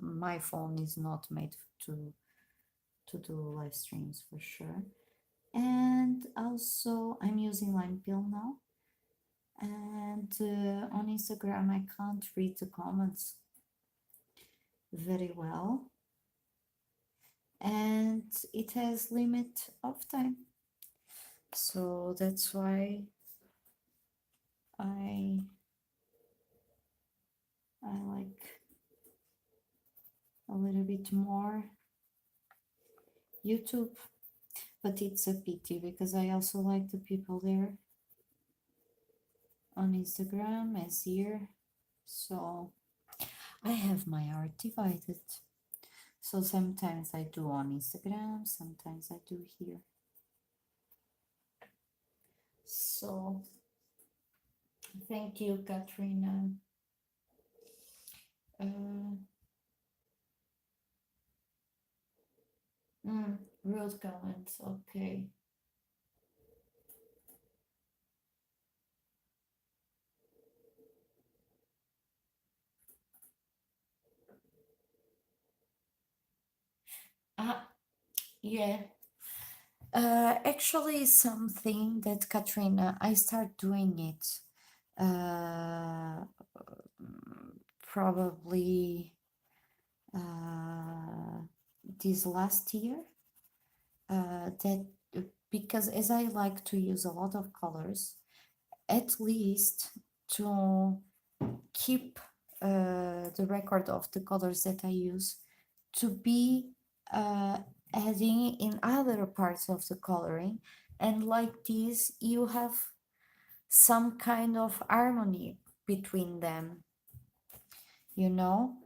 my phone is not made to do live streams for sure. And also I'm using Lime Pill now. And on Instagram, I can't read the comments very well. And it has limit of time. So that's why I like a little bit more YouTube. But it's a pity because I also like the people there on Instagram as here. So I have my art divided. So sometimes I do on Instagram, sometimes I do here. So thank you, Katrina. Rude comments, okay. Yeah. Actually, something that Katrina, I start doing it. Probably this last year. That because as I like to use a lot of colors, at least to keep the record of the colors that I use, to be adding in other parts of the coloring, and like this you have some kind of harmony between them, you know.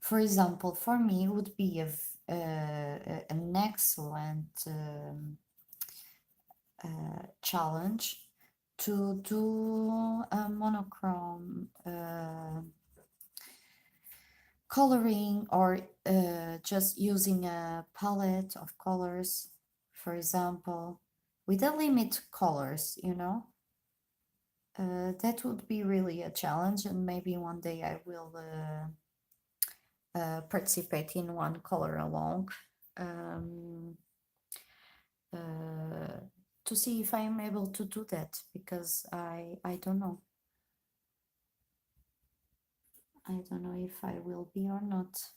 For example, for me it would be an excellent challenge to do a monochrome coloring, or just using a palette of colors, for example, with a limit colors, you know. That would be really a challenge, and maybe one day I will participate in one color along, to see if I'm able to do that, because I don't know. I don't know if I will be or not.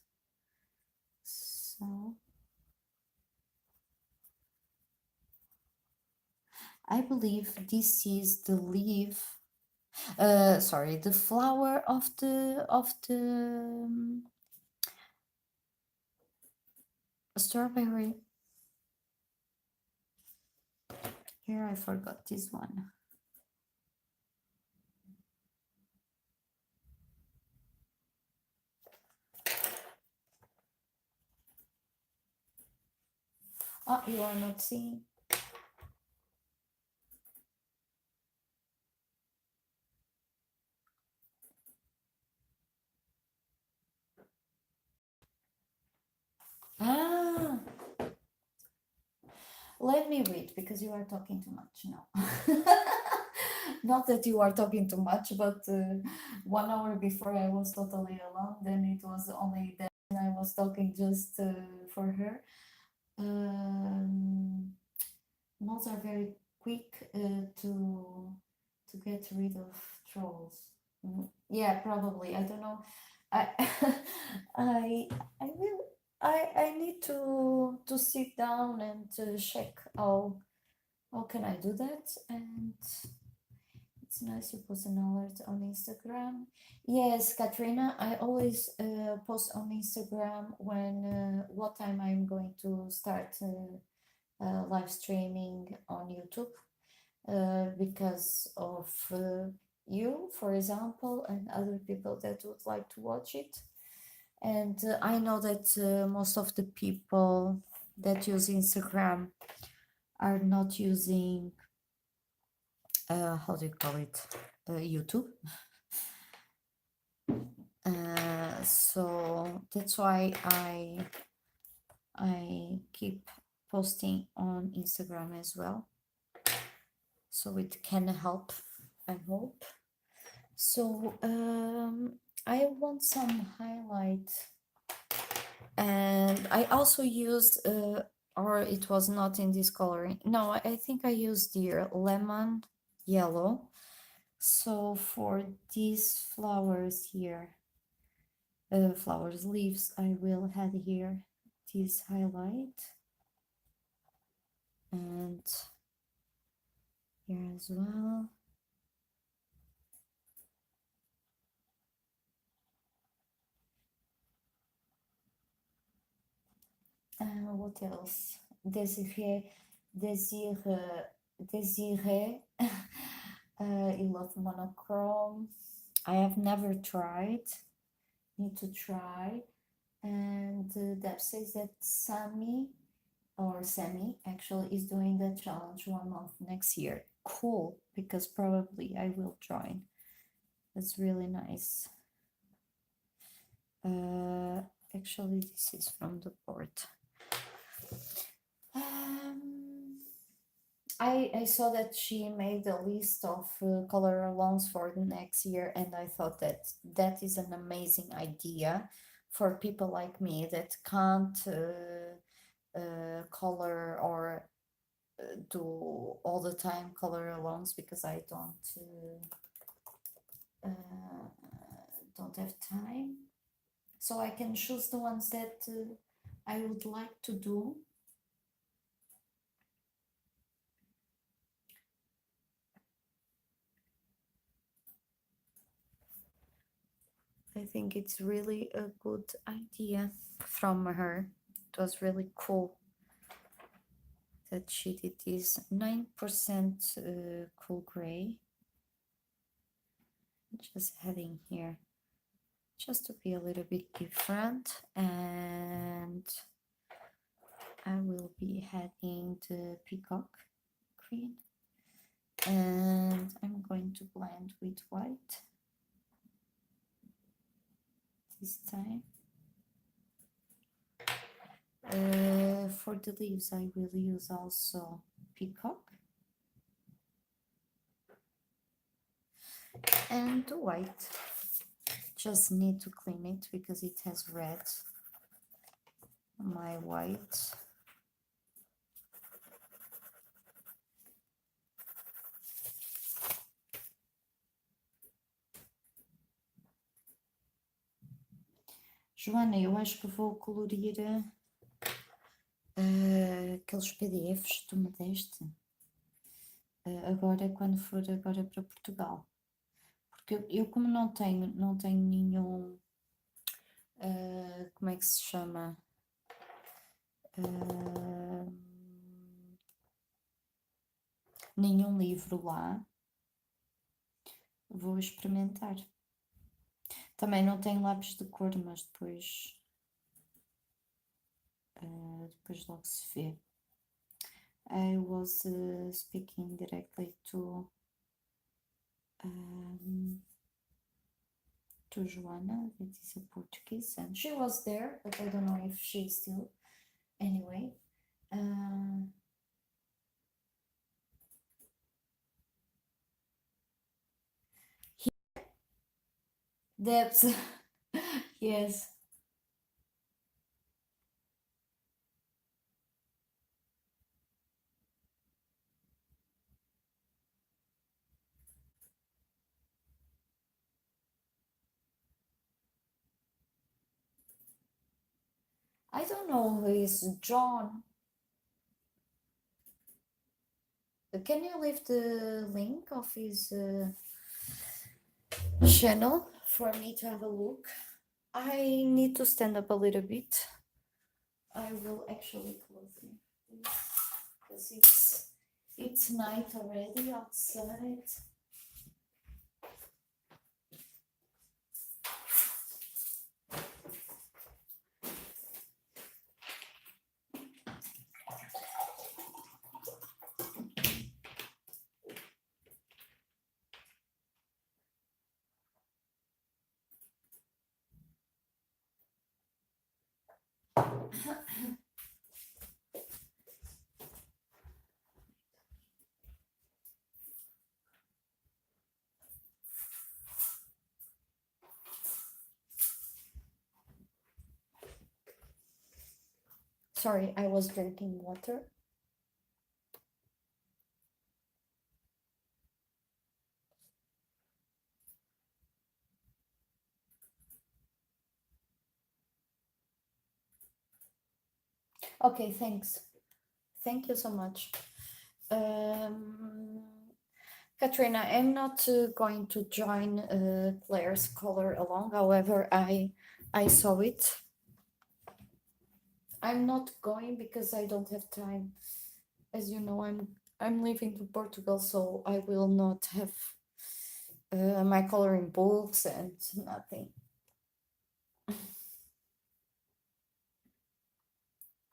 So I believe this is the leaf, sorry, the flower of the strawberry. Here I forgot this one. Oh, you are not seeing. Ah, let me read, because you are talking too much now. Not that you are talking too much, but 1 hour before I was totally alone. Then it was only then I was talking just for her. Mods are very quick to get rid of trolls. Yeah, probably. I don't know. I I will. I need to sit down and to check how can I do that. And it's nice you post an alert on Instagram. Yes, Katrina, I always post on Instagram when what time I'm going to start live streaming on YouTube, because of you, for example, and other people that would like to watch it. And I know that most of the people that use Instagram are not using, how do you call it, YouTube. So that's why I keep posting on Instagram as well, so it can help, I hope. So I want some highlight, and I also used or it was not in this coloring. No, I think I used the lemon yellow. So for these flowers here, flowers leaves, I will add here this highlight, and here as well. What else? Désiré. You love monochrome. I have never tried. Need to try. And Deb says that Sammy actually is doing the challenge 1 month next year. Cool, because probably I will join. That's really nice. Actually, this is from the board. I saw that she made a list of color alongs for the next year, and I thought that that is an amazing idea for people like me that can't color or do all the time color alongs because I don't have time. So I can choose the ones that I would like to do. I think it's really a good idea from her. It was really cool that she did this 9% cool gray. Just heading here just to be a little bit different, and I will be heading to peacock green, and I'm going to blend with white this time. For the leaves I will use also peacock and white. Just need to clean it because it has red on my white. Joana, eu acho que vou colorir aqueles PDFs que tu me deste agora, quando for agora para Portugal. Porque eu como não tenho nenhum, como é que se chama? Nenhum livro lá, vou experimentar. Também não tenho lápis de cor, mas depois logo se vê. I was speaking directly to Joana, that is a Portuguese, and she was there, but I don't know if she's still. Anyway, Debs, yes. I don't know who is John. Can you leave the link of his channel for me to have a look? I need to stand up a little bit. I will actually close it because it's night already outside. Sorry, I was drinking water. Okay, thanks. Thank you so much. Katrina, I'm not going to join Claire's color along. However, I saw it. I'm not going because I don't have time. As you know, I'm I'm leaving to Portugal, so I will not have my coloring books and nothing.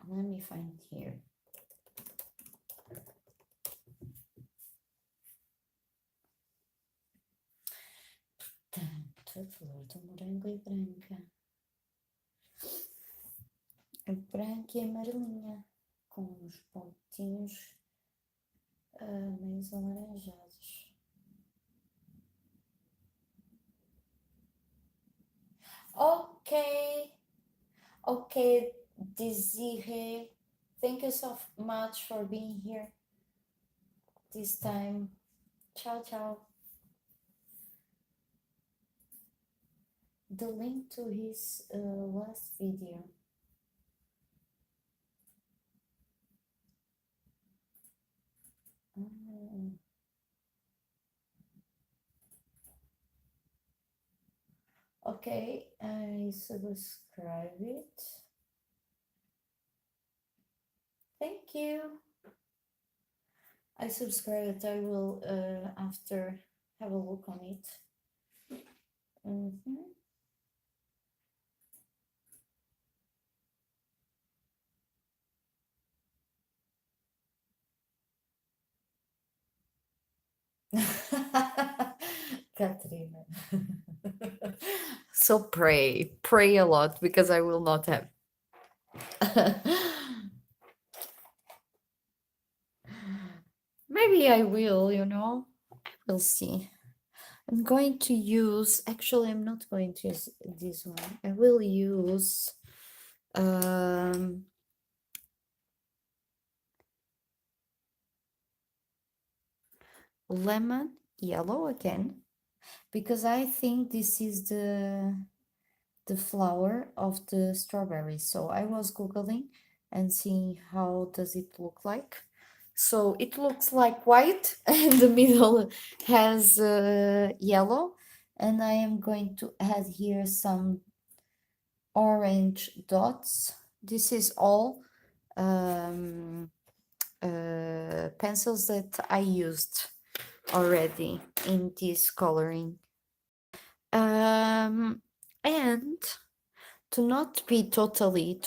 Let me find here. Portanto, a flor do morango é branca. É branca e amarelinha, com os pontinhos meio alaranjados. Okay, okay, Desire, thank you so much for being here this time. Ciao, ciao. The link to his last video. Okay, I subscribe it. Thank you. I subscribe it. I will after have a look on it. Katrina. So pray a lot because I will not have. Maybe I will, we'll see. I'm going to use, actually I'm not going to use this one. I will use lemon yellow again, because I think this is the flower of the strawberry. So I was googling and seeing how does it look like. So it looks like white and the middle has yellow, and I am going to add here some orange dots. This is all pencils that I used already in this coloring. And to not be totally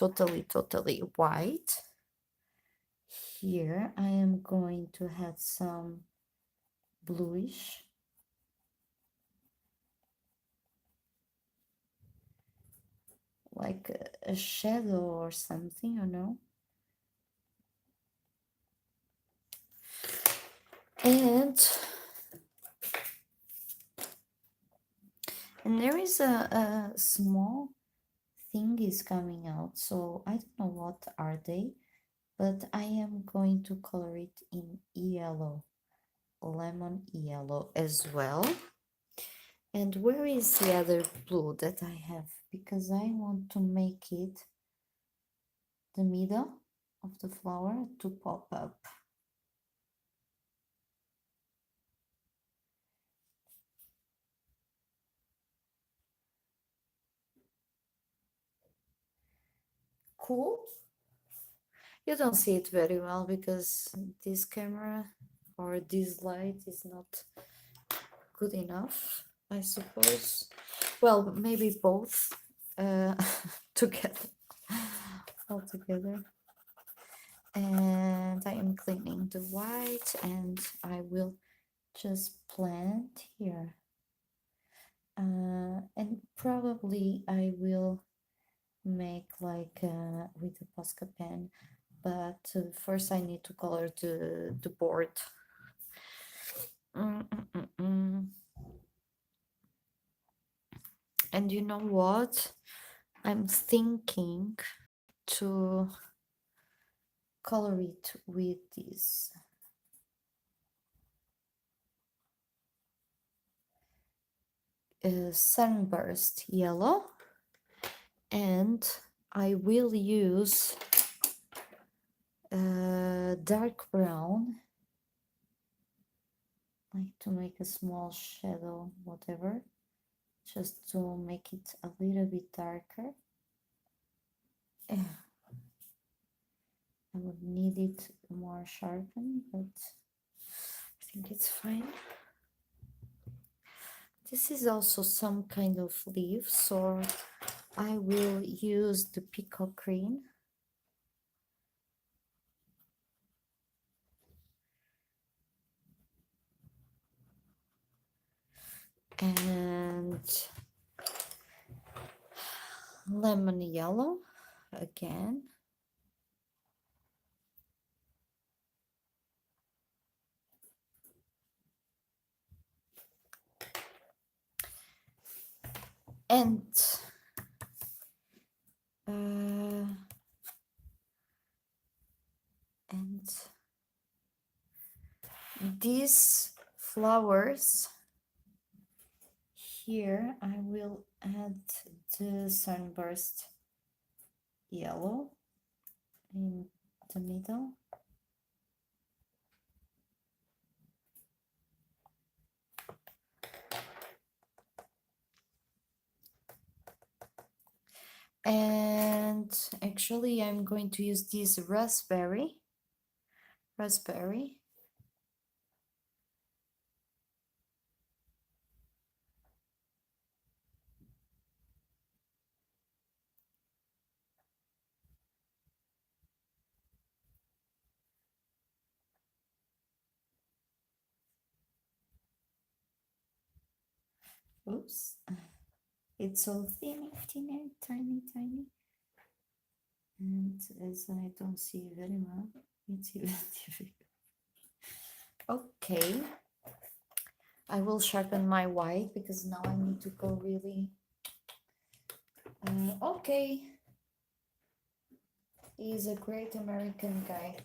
white, here I am going to add some bluish, like a shadow or something, and there is a small thing is coming out, so I don't know what are they, but I am going to color it in yellow, lemon yellow as well. And where is the other blue that I have? Because I want to make it the middle of the flower to pop up. Cool. You don't see it very well because this camera or this light is not good enough, I suppose. Well, maybe both together, all together. And I am cleaning the white, and I will just plant here. And probably I will make like with the Posca pen, but first I need to color the board. And you know what? I'm thinking to color it with this sunburst yellow, and I will use dark brown, like to make a small shadow, whatever, just to make it a little bit darker. I would need it more sharpened, but think it's fine. This is also some kind of leaf, so I will use the peacock green. And lemon yellow again. And these flowers here, I will add the sunburst yellow in the middle. And actually I'm going to use this raspberry. Oops, it's so thin, tiny. And as I don't see very well, it's even difficult. Okay, I will sharpen my white because now I need to go really. Okay, he's a great American guy.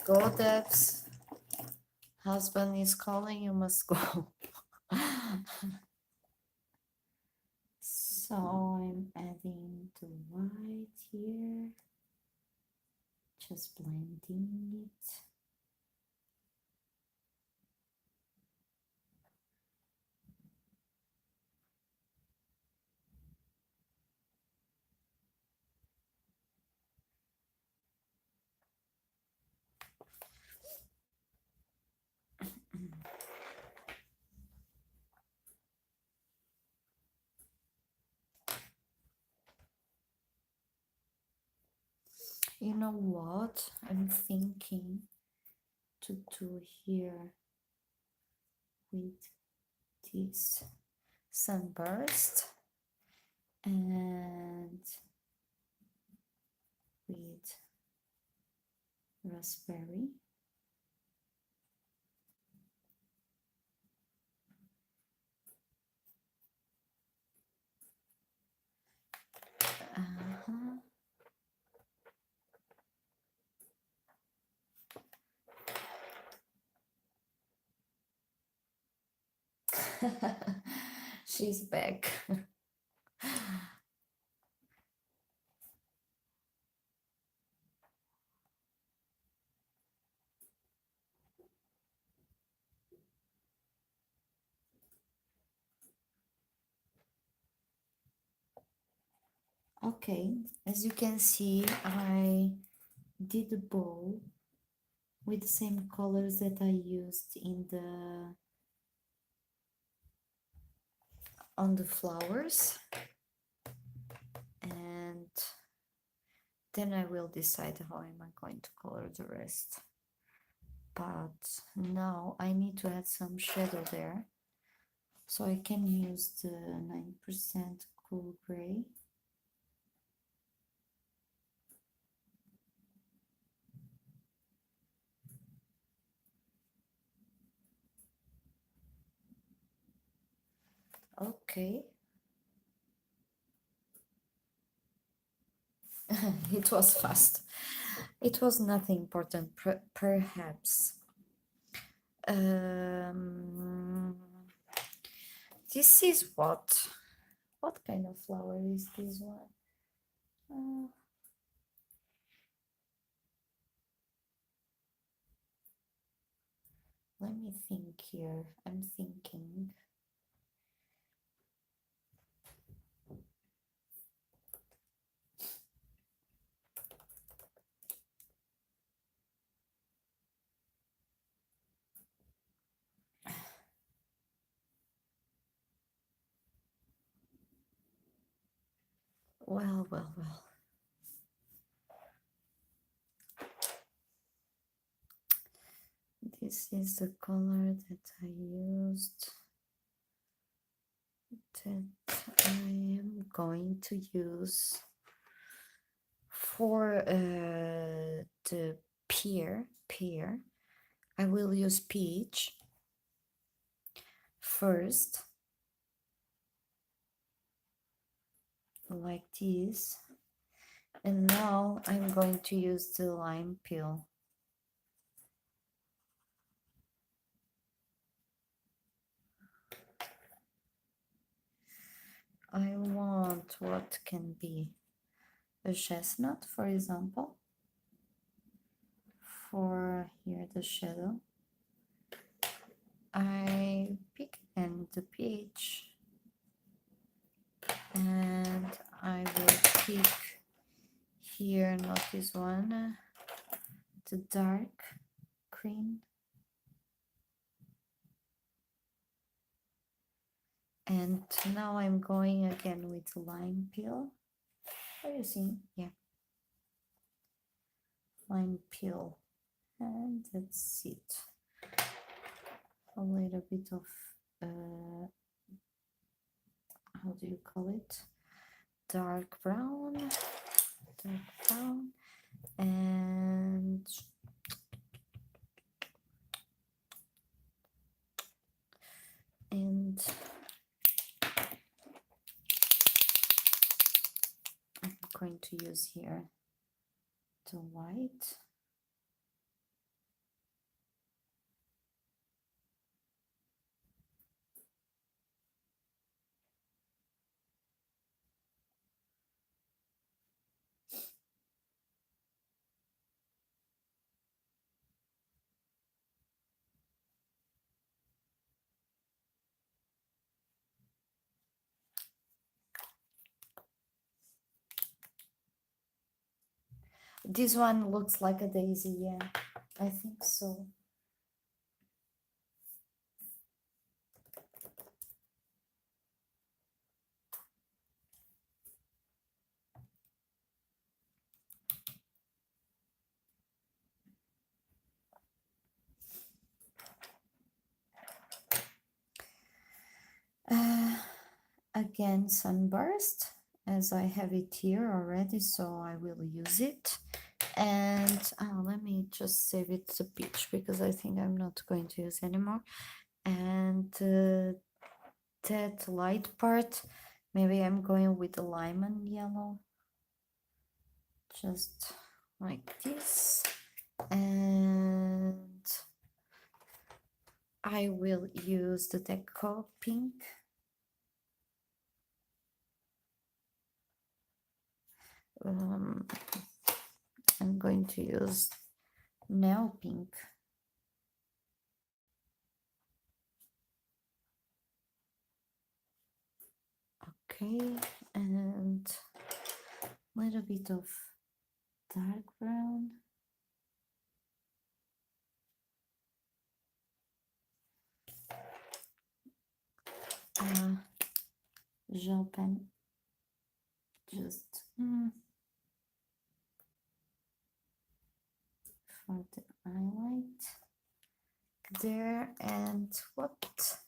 Go, Debs. Husband is calling, you must go. So I'm adding the white here, just blending it. You know what I'm thinking to do here with this sunburst and with raspberry. She's back. Okay, as you can see, I did a bow with the same colors that I used in the on the flowers, and then I will decide how am I going to color the rest. But now I need to add some shadow there, so I can use the 9% cool gray. Okay. It was fast. It was nothing important, perhaps. This is what kind of flower is this one? Let me think here. I'm thinking. Well. This is the color that I used, that I am going to use for the pear. I will use peach first, like this, and now I'm going to use the lime peel. I want what can be a chestnut, for example, for here the shadow. I pick and the peach, and I will pick here, not this one, the dark green, and now I'm going again with lime peel. Are you seeing? Yeah, lime peel, and that's it. A little bit of how do you call it, dark brown, and I'm going to use here the white. This one looks like a daisy, yeah, I think so. Again, sunburst, as I have it here already, so I will use it. And let me just save it to peach, because I think I'm not going to use anymore. And that light part, maybe I'm going with the lemon yellow, just like this. And I will use the deco pink. I'm going to use nail pink. Okay, and a little bit of dark brown. Gel pen, just for the highlight there. And what?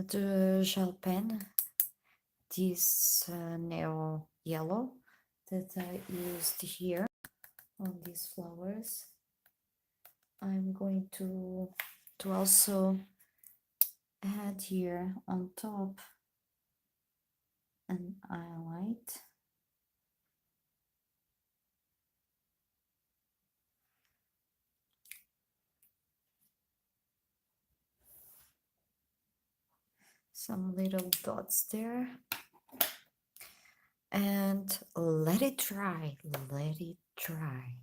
The gel pen, this nail yellow that I used here on these flowers. I'm going to also add here on top an highlight. Some little dots there. And let it dry, let it dry.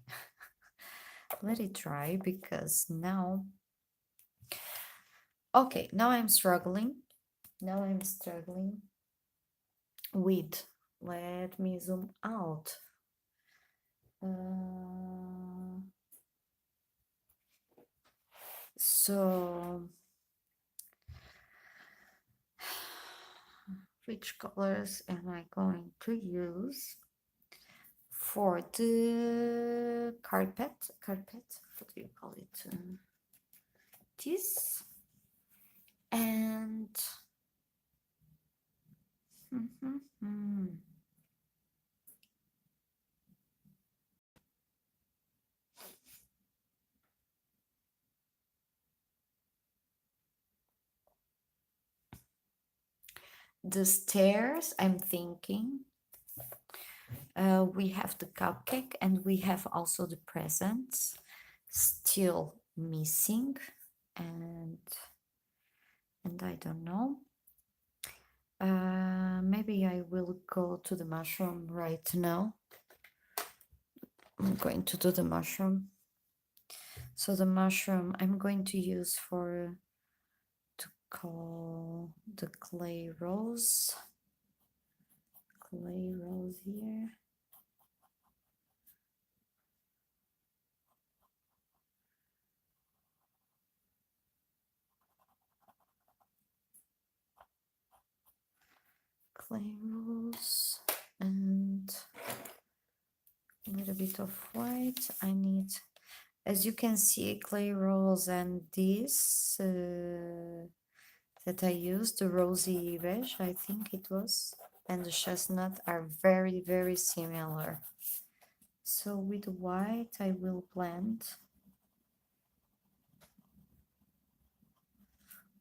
Let it dry, because now, okay, now I'm struggling with, let me zoom out. So which colors am I going to use for the carpet? What do you call it? This and the stairs. I'm thinking we have the cupcake and we have also the presents still missing, and I don't know. Maybe I will go to the mushroom right now. I'm going to do the mushroom. So the mushroom I'm going to use to call the clay rose here. Clay rose and a little bit of white. I need, as you can see, clay rose and this that I used, the rosy beige, I think it was, and the chestnut are very, very similar. So with white, I will blend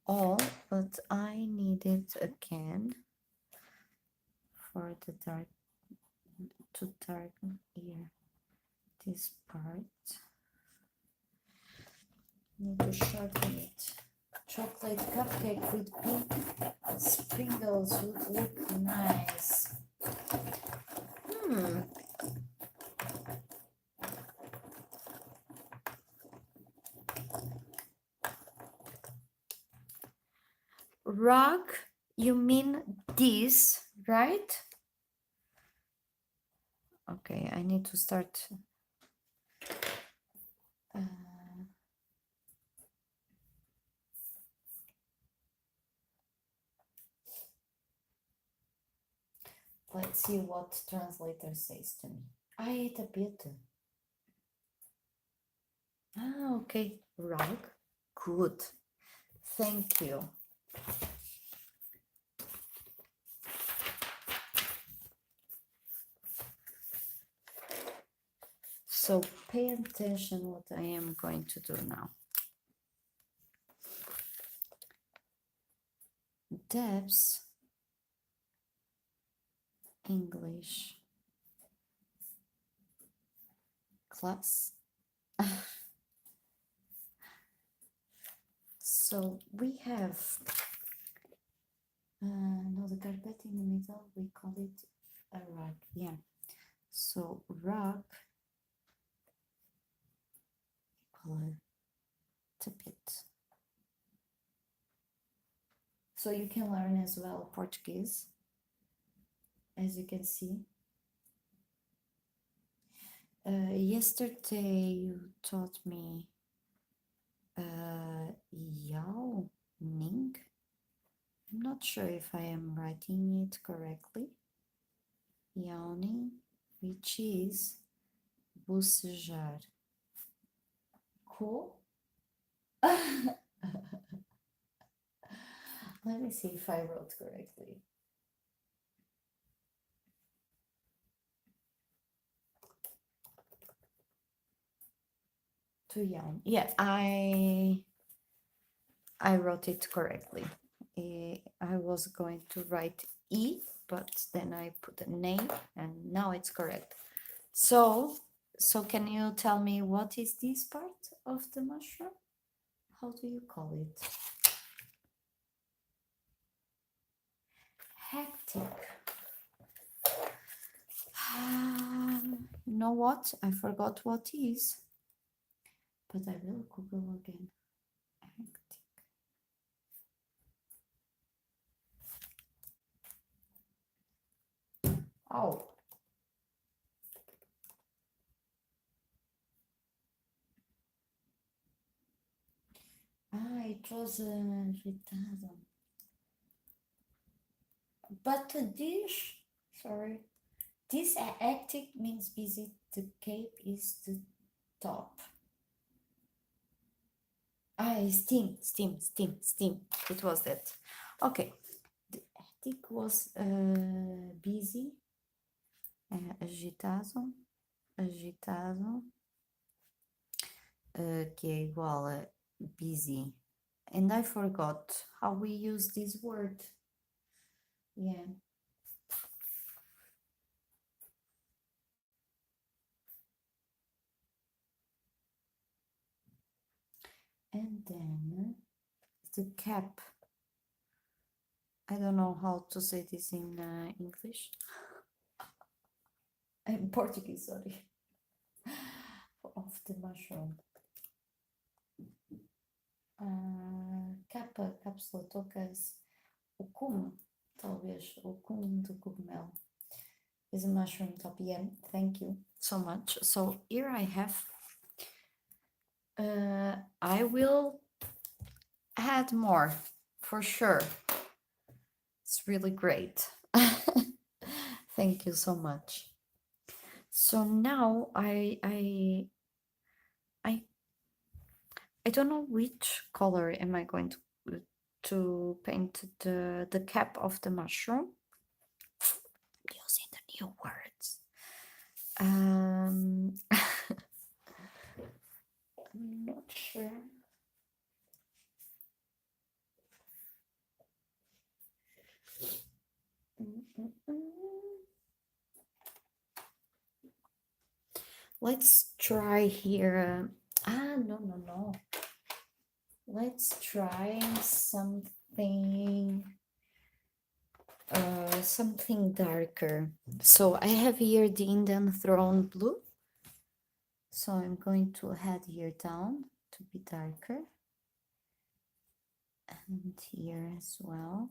all, but I need it again for the dark, to darken here this part. Need to sharpen it. Chocolate cupcake with pink sprinkles would look nice. Rug, you mean this, right? Okay, I need to start. Let's see what translator says to me. I ate a bit. Ah, okay. Rug. Good. Thank you. So pay attention what I am going to do now. Debs English class. So we have no, the carpet in the middle, we call it a rug. Yeah. So rug equal tapete. So you can learn as well Portuguese, as you can see. Yesterday you taught me Yao Ning. I'm not sure if I am writing it correctly. Yawning, which is bocejar. Cool. Let me see if I wrote correctly. To yawn. Yeah, I wrote it correctly. I was going to write E, but then I put a name and now it's correct. So can you tell me what is this part of the mushroom? How do you call it? Hectic. You know what? I forgot what is, but I will Google again. Hectic. Oh. Ah, it was irritado. But this active means busy. The cape is the top. Steam. It was that. Okay. The attic was busy. Agitado. Que é igual a busy. And I forgot how we use this word. Yeah. And then the cap. I don't know how to say this in English. In Portuguese, sorry. Of the mushroom. Capa, cápsula, tocas. O cume, talvez. O cume do cogumelo. Is a mushroom top. Yeah, thank you so much. So here I have. I will add more for sure. It's really great. Thank you so much. So now I don't know which color am I going to paint the cap of the mushroom using the new words. I'm not sure. Let's try here. No. Let's try something darker. So I have here the Indian throne blue. So I'm going to head here down to be darker. And here as well.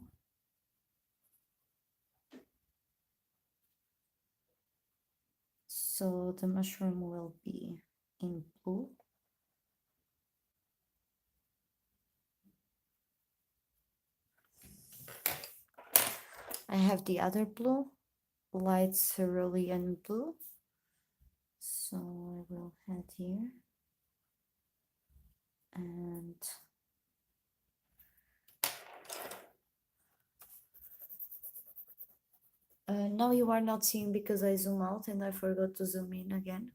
So the mushroom will be in blue. I have the other blue, light cerulean blue. So I will head here. And now you are not seeing because I zoom out and I forgot to zoom in again.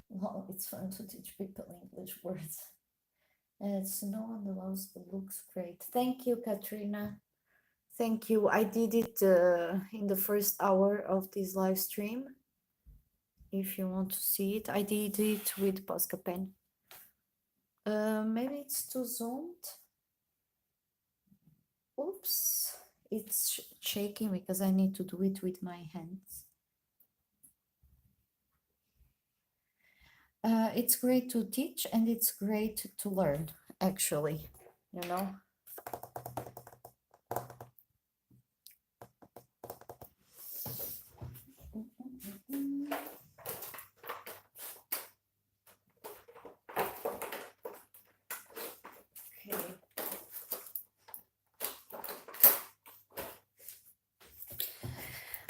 Wow, it's fun to teach people English words. Snow on the walls looks great. Thank you, Katrina. Thank you. I did it in the first hour of this live stream. If you want to see it, I did it with Posca pen. Maybe it's too zoomed. Oops, it's shaking because I need to do it with my hands. It's great to teach and it's great to learn, actually, you know. Okay.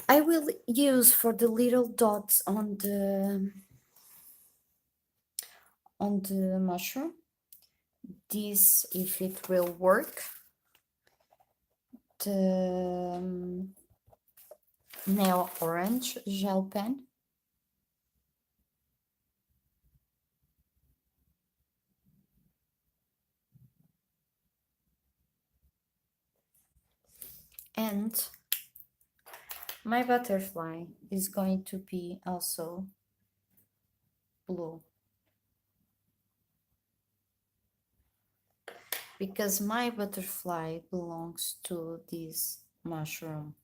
I will use for the little dots on the mushroom, this, if it will work, the nail orange gel pen. And my butterfly is going to be also blue. Because my butterfly belongs to this mushroom.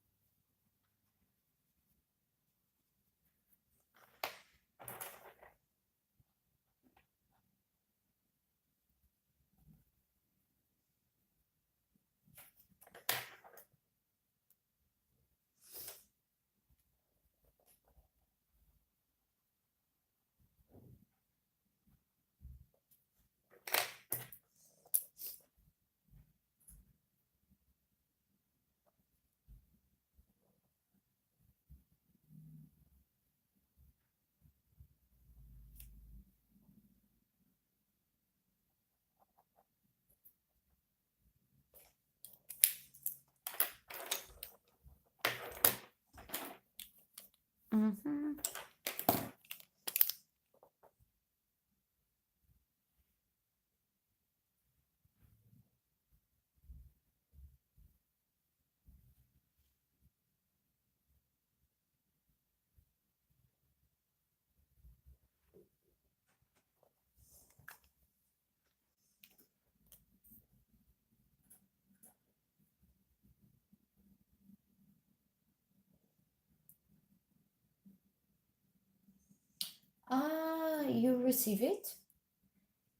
Mhm. You receive it,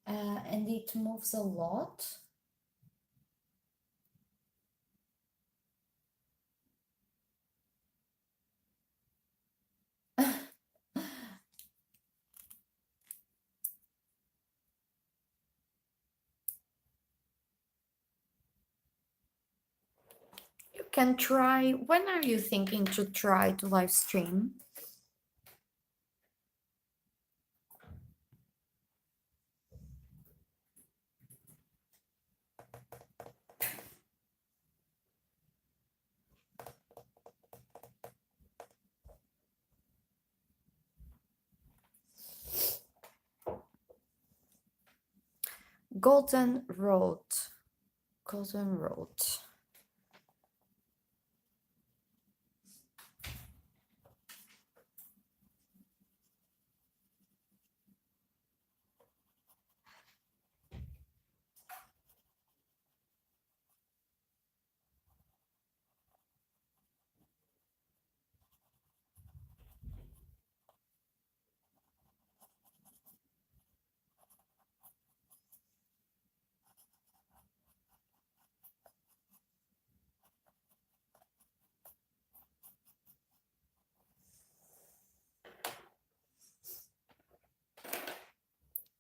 and it moves a lot. You can try. When are you thinking to try to live stream? Golden Road. Golden Road.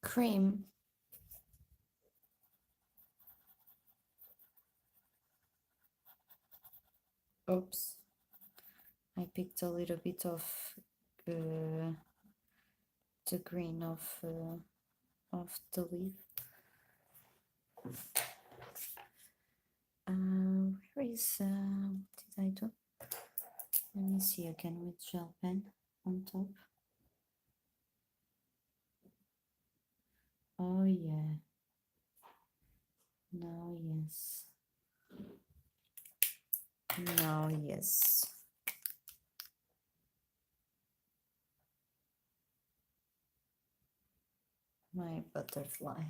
Cream. Oops. I picked a little bit of the green of the leaf. Where is what did I do? Let me see again with gel pen on top. Oh yeah. Now yes. Now yes. My butterfly.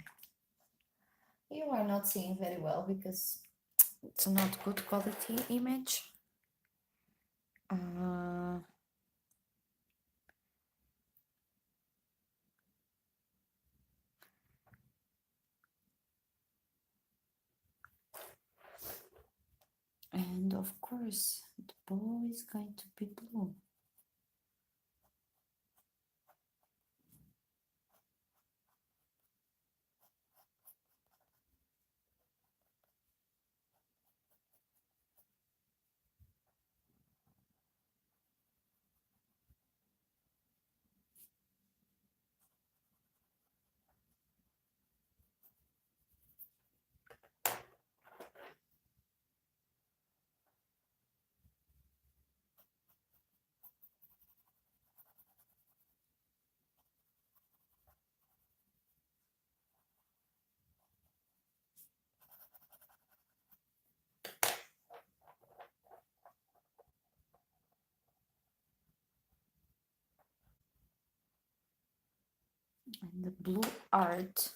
You are not seeing very well because it's not good quality image. And of course, the bow is going to be blue. And the blue art.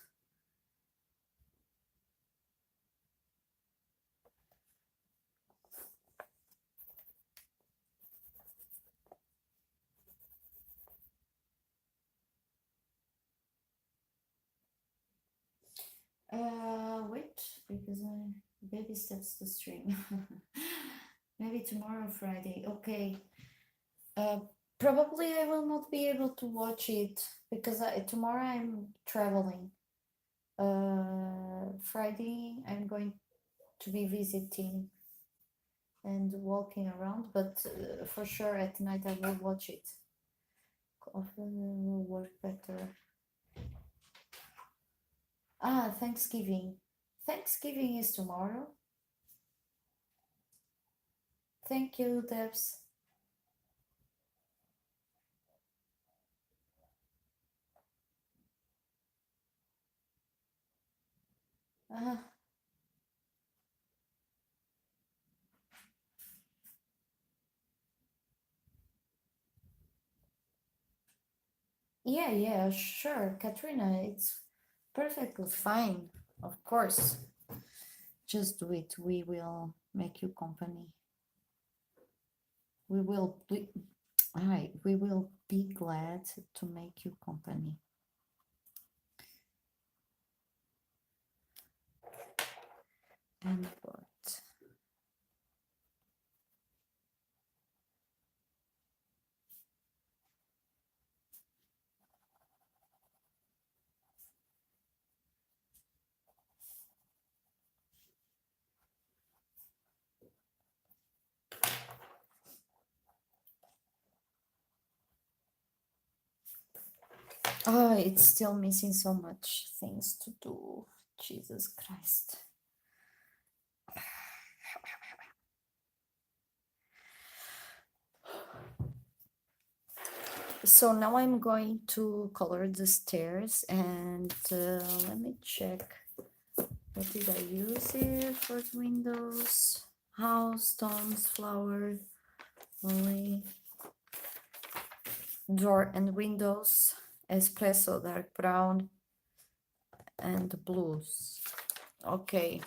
Wait, because I baby steps the stream. Maybe tomorrow, Friday. Okay. Probably I will not be able to watch it because tomorrow I'm traveling. Friday I'm going to be visiting and walking around, but for sure at night I will watch it. Often will work better. Thanksgiving. Thanksgiving is tomorrow. Thank you, Debs. Yeah, sure, Katrina, it's perfectly fine, of course. Just do it. We will make you company. We will be glad to make you company. And what? Oh, it's still missing so much things to do. Jesus Christ. So now I'm going to color the stairs, and let me check. What did I use here for the windows? House, stones, flower, only door and windows, espresso, dark brown, and blues. Okay,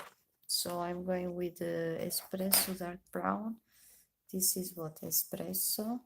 so I'm going with the espresso dark brown. This is what espresso.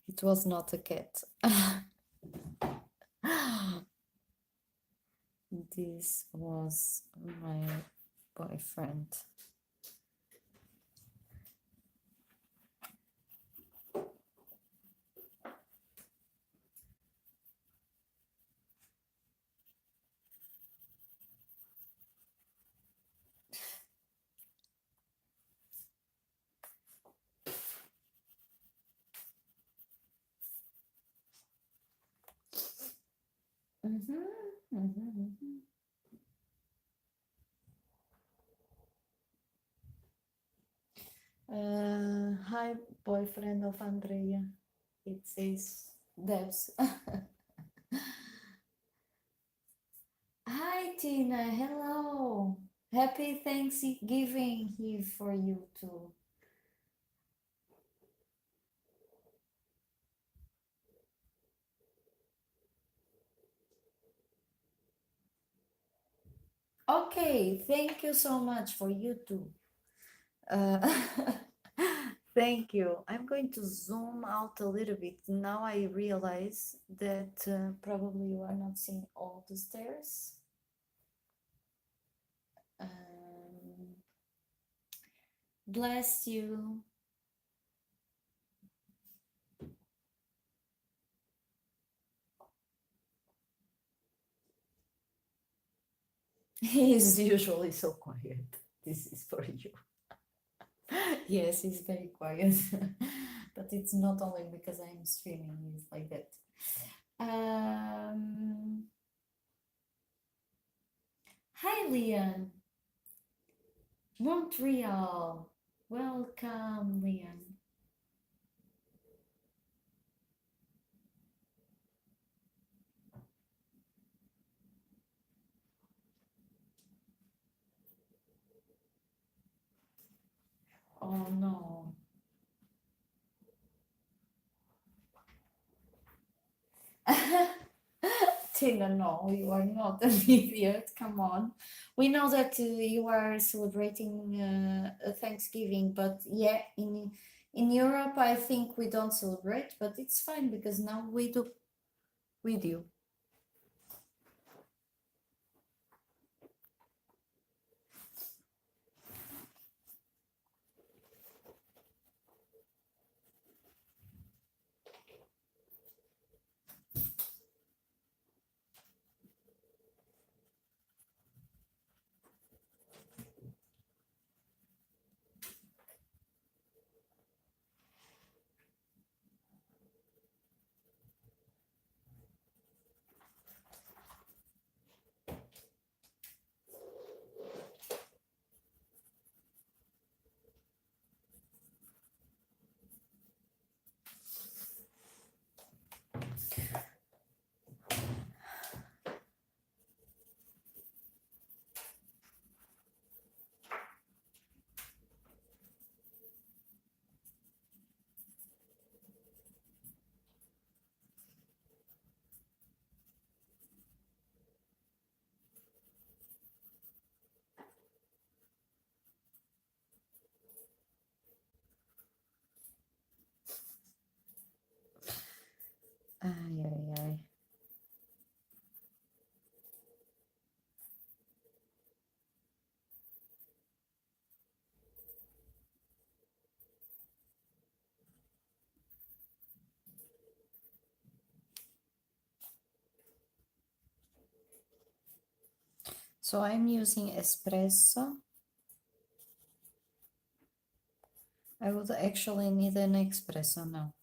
It was not a cat. This was my boyfriend. Hi, boyfriend of Andrea. It says Devs. Hi, Tina. Hello. Happy Thanksgiving here for you too. Okay, thank you so much for you too. Thank you. I'm going to zoom out a little bit. Now I realize that probably you are not seeing all the stairs. Bless you. He is usually so quiet. This is for you. Yes, he's very quiet. But it's not only because I'm streaming, he's like that. Hi, Leon. Montreal. Welcome, Leon. Oh no. Tina, no, you are not an idiot. Come on. We know that you are celebrating Thanksgiving, but yeah, in Europe, I think we don't celebrate, but it's fine because now we do. We do. Ai, ai, ai. So I'm using espresso. I would actually need an espresso now.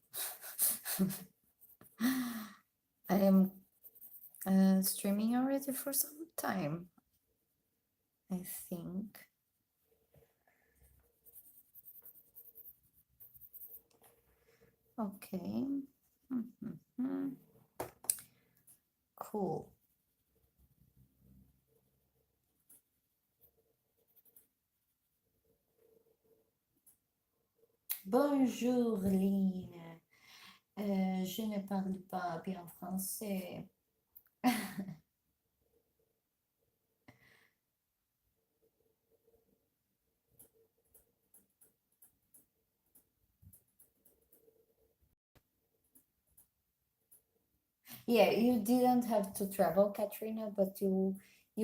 I am streaming already for some time, I think. Okay. Cool. Bonjour, Line. Je ne parle pas bien français. Yeah, you didn't have to travel, Katrina, but you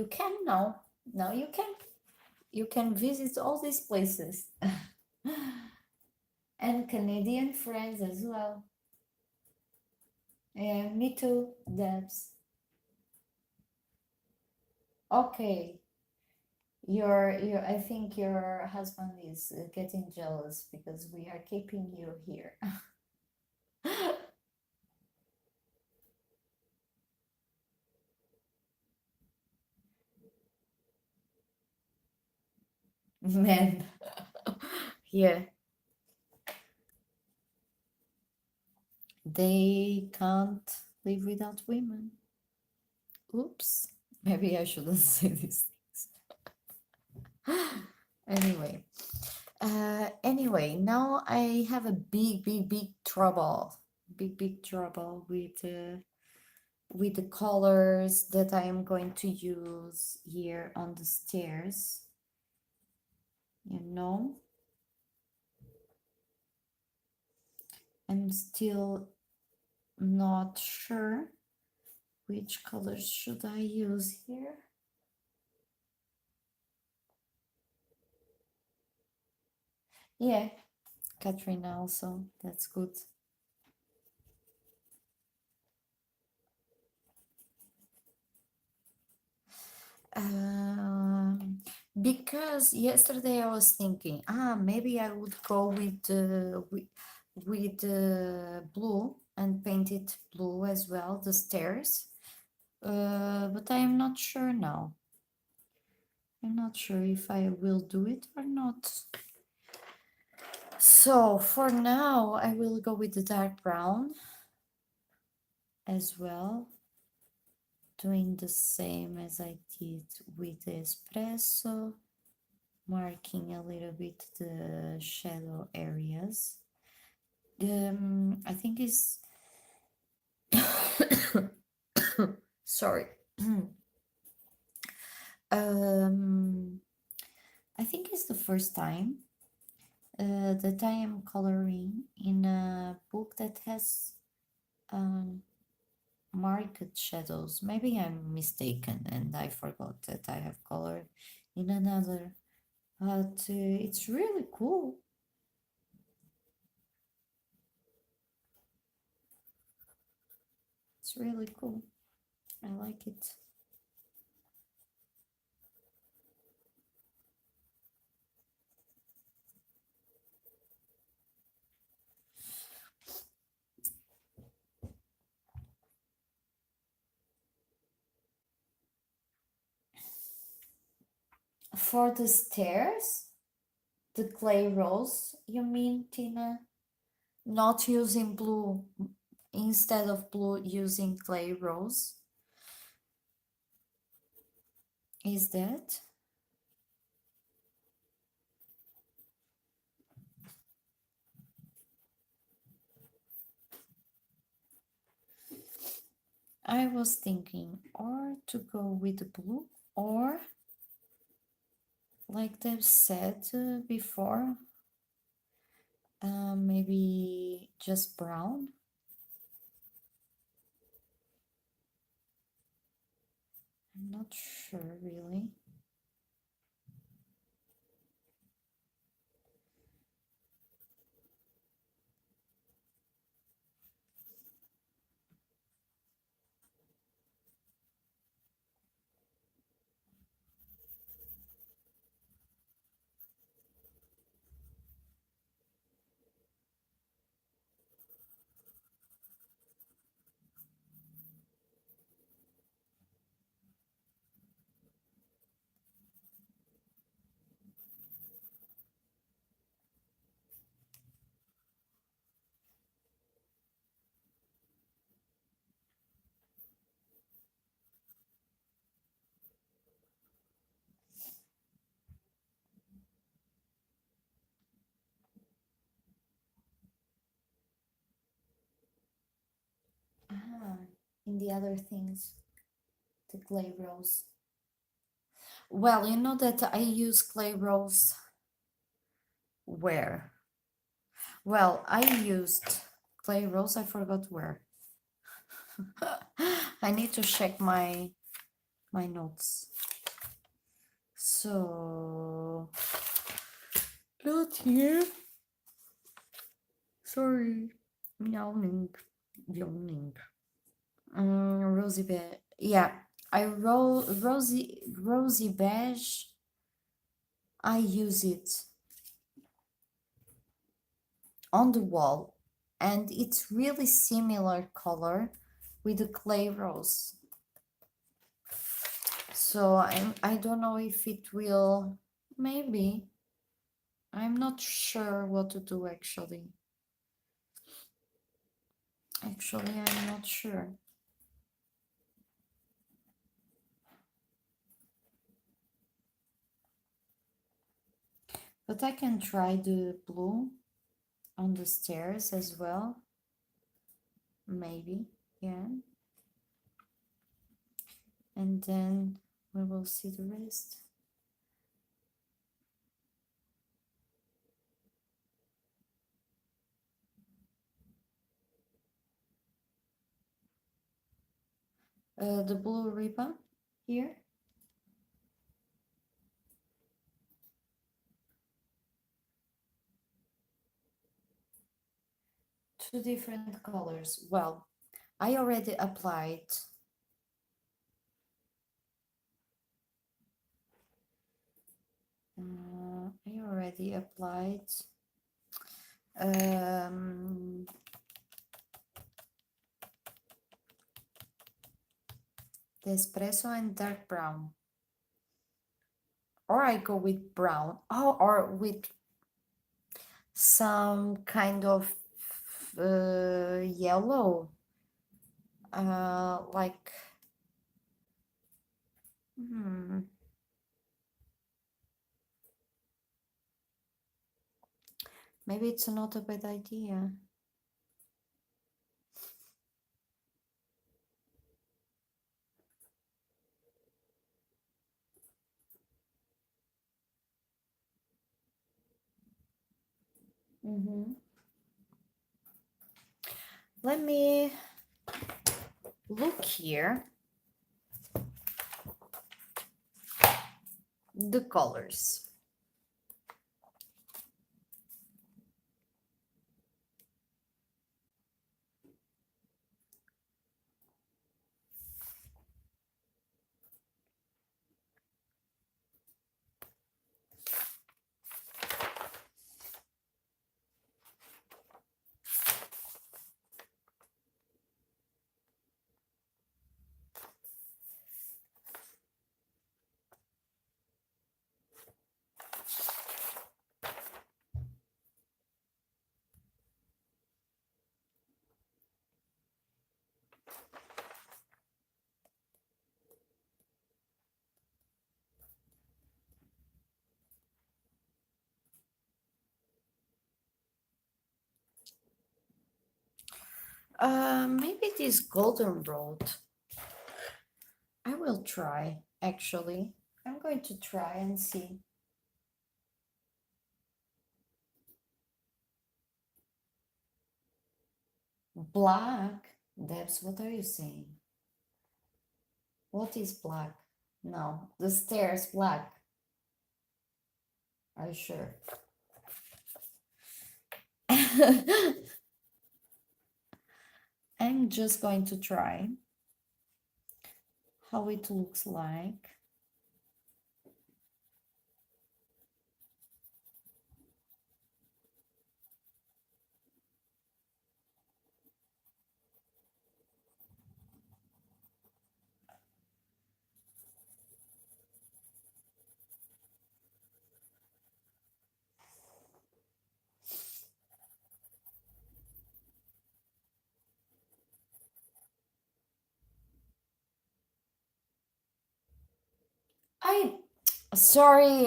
can now. Now you can. You can visit all these places. And Canadian friends as well. Yeah, me too, Debs. Okay. I think your husband is getting jealous because we are keeping you here. Men. Yeah. They can't live without women. Oops. Maybe I shouldn't say these things. Anyway. Anyway, now I have a big trouble. Big trouble with the colors that I am going to use here on the stairs. You know, I'm still not sure which colors should I use here. Yeah, Katrina also, that's good. Because yesterday I was thinking, maybe I would go with blue and paint it blue as well, the stairs. But I am not sure now. I'm not sure if I will do it or not. So for now, I will go with the dark brown as well, doing the same as I did with the espresso, marking a little bit the shadow areas. I think it's Sorry. I think it's the first time that I am coloring in a book that has marked shadows. Maybe I'm mistaken and I forgot that I have colored in another, but it's really cool. It's really cool. I like it. For the stairs, the clay rolls, you mean, Tina? Not using blue, instead of blue, using clay rolls? Is that? I was thinking or to go with the blue or like they've said before, maybe just brown. I'm not sure really. Ah, in the other things, the clay rolls. Well, you know that I use clay rolls where? Well, I used clay rolls, I forgot where. I need to check my notes. So, not here. Sorry. Yawning. Yawning. Rosy beige. Yeah, rosy beige. I use it on the wall, and it's really similar color with the clay rose. So I don't know if it will. Maybe. I'm not sure what to do actually. Actually, I'm not sure. But I can try the blue on the stairs as well. Maybe, yeah. And then we will see the rest. The blue ribbon here. Two different colors. Well, I already applied the espresso and dark brown. Or I go with brown. Oh, or with some kind of yellow. Like maybe it's not a bad idea. Let me look here. The colors. Maybe this golden road. I will try, actually. I'm going to try and see. Black? Debs, what are you saying? What is black? No, the stairs black. Are you sure? I'm just going to try how it looks like. Sorry,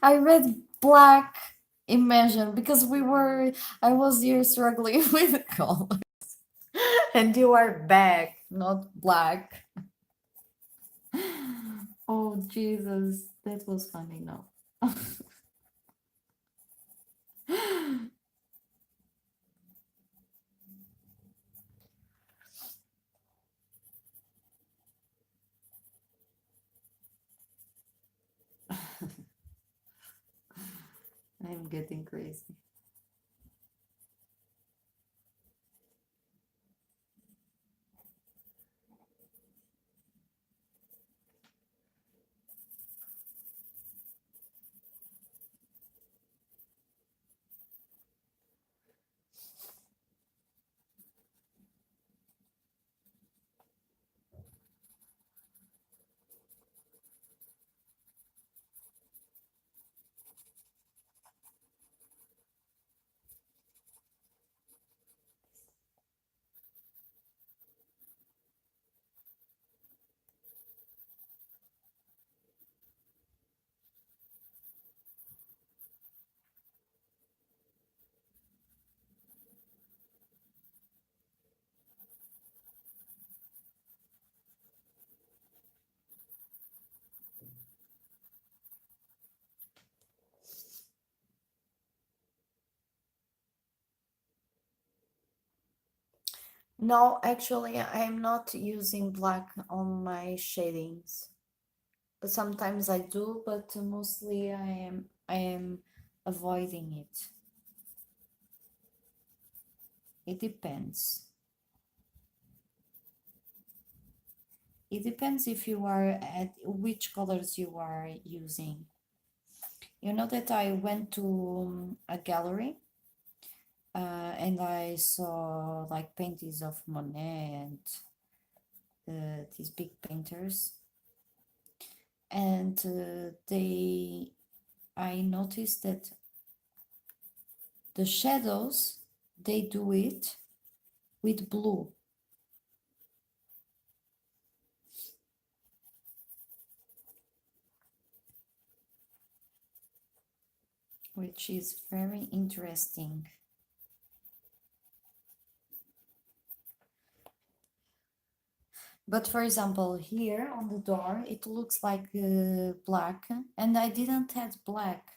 I read black. Imagine, because I was here struggling with colors, and you are back, not black. Oh Jesus, that was funny. No. I'm getting crazy. No, actually, I'm not using black on my shadings. Sometimes I do, but mostly I am avoiding it. It depends. It depends if you are at which colors you are using. You know that I went to a gallery and I saw like paintings of Monet and these big painters, and I noticed that the shadows, they do it with blue. Which is very interesting. But for example, here on the door, it looks like black, and I didn't add black.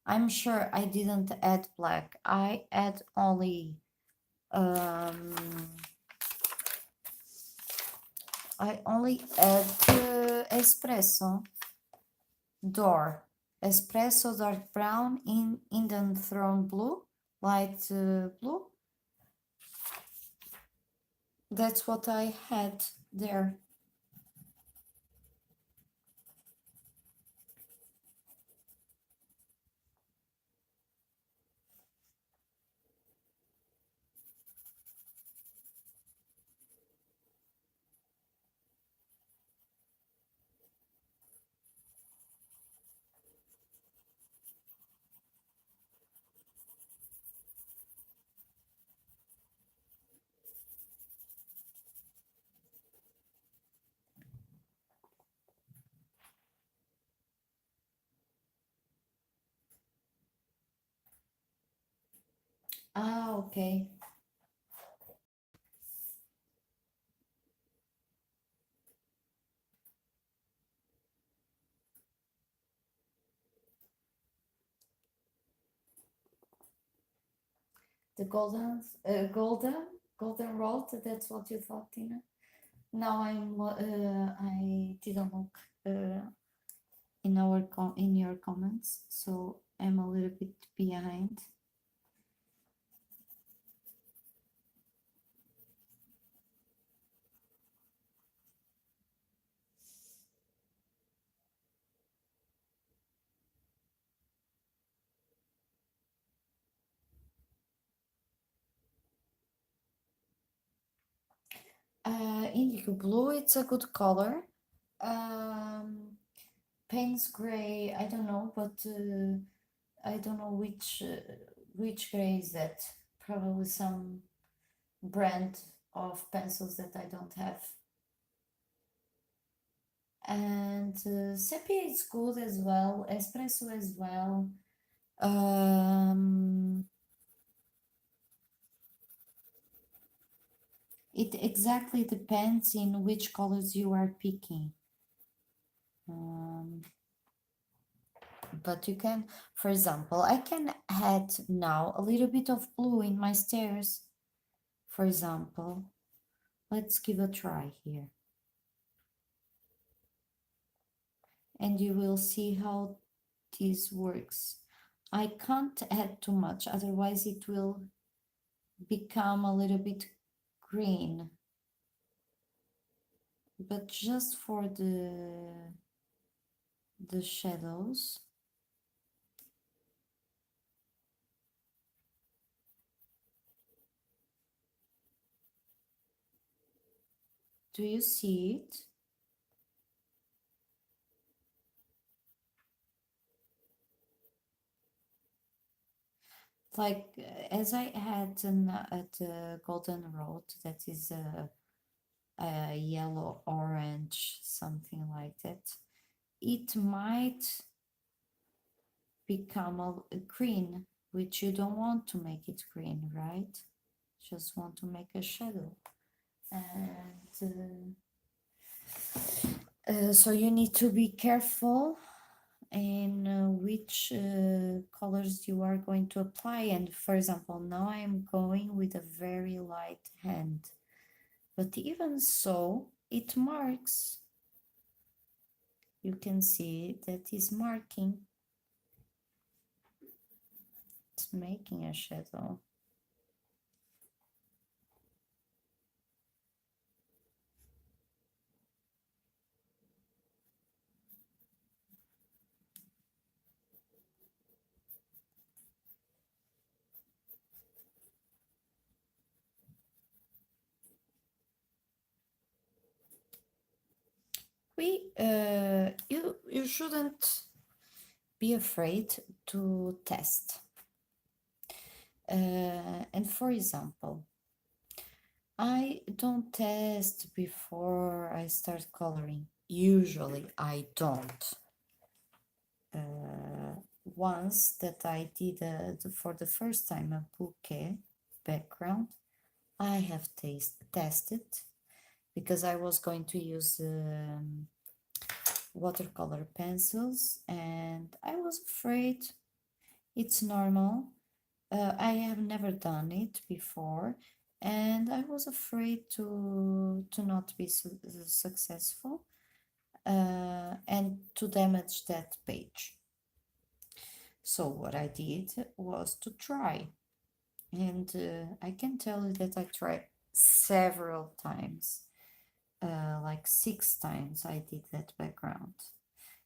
I'm sure I didn't add black. I add only espresso espresso dark brown in Indian throne blue, light blue. That's what I had there. Ah, okay. The golden rod. That's what you thought, Tina. Now I didn't look in your comments, so I'm a little bit behind. Indigo blue, it's a good color. Payne's gray, I don't know, but I don't know which gray is that. Probably some brand of pencils that I don't have. And sepia is good as well, espresso as well. It exactly depends in which colors you are picking. But you can, for example, I can add now a little bit of blue in my stairs. For example, let's give a try here. And you will see how this works. I can't add too much, otherwise it will become a little bit green. But just for the shadows. Do you see it? Like as I had at golden rod, that is a yellow orange, something like that, it might become a green, which you don't want to make it green, right? Just want to make a shadow. And so you need to be careful in which colors you are going to apply. And for example, now I'm going with a very light hand, but even so it marks. You can see that is marking. It's making a shadow. You shouldn't be afraid to test. And for example, I don't test before I start coloring. Usually I don't. Once that I did for the first time a bouquet background, I have tested because I was going to use watercolor pencils and I was afraid It's normal. I have never done it before, and I was afraid to not be successful and to damage that page. So what I did was to try, and I can tell you that I tried several times, like 6 times I did that background,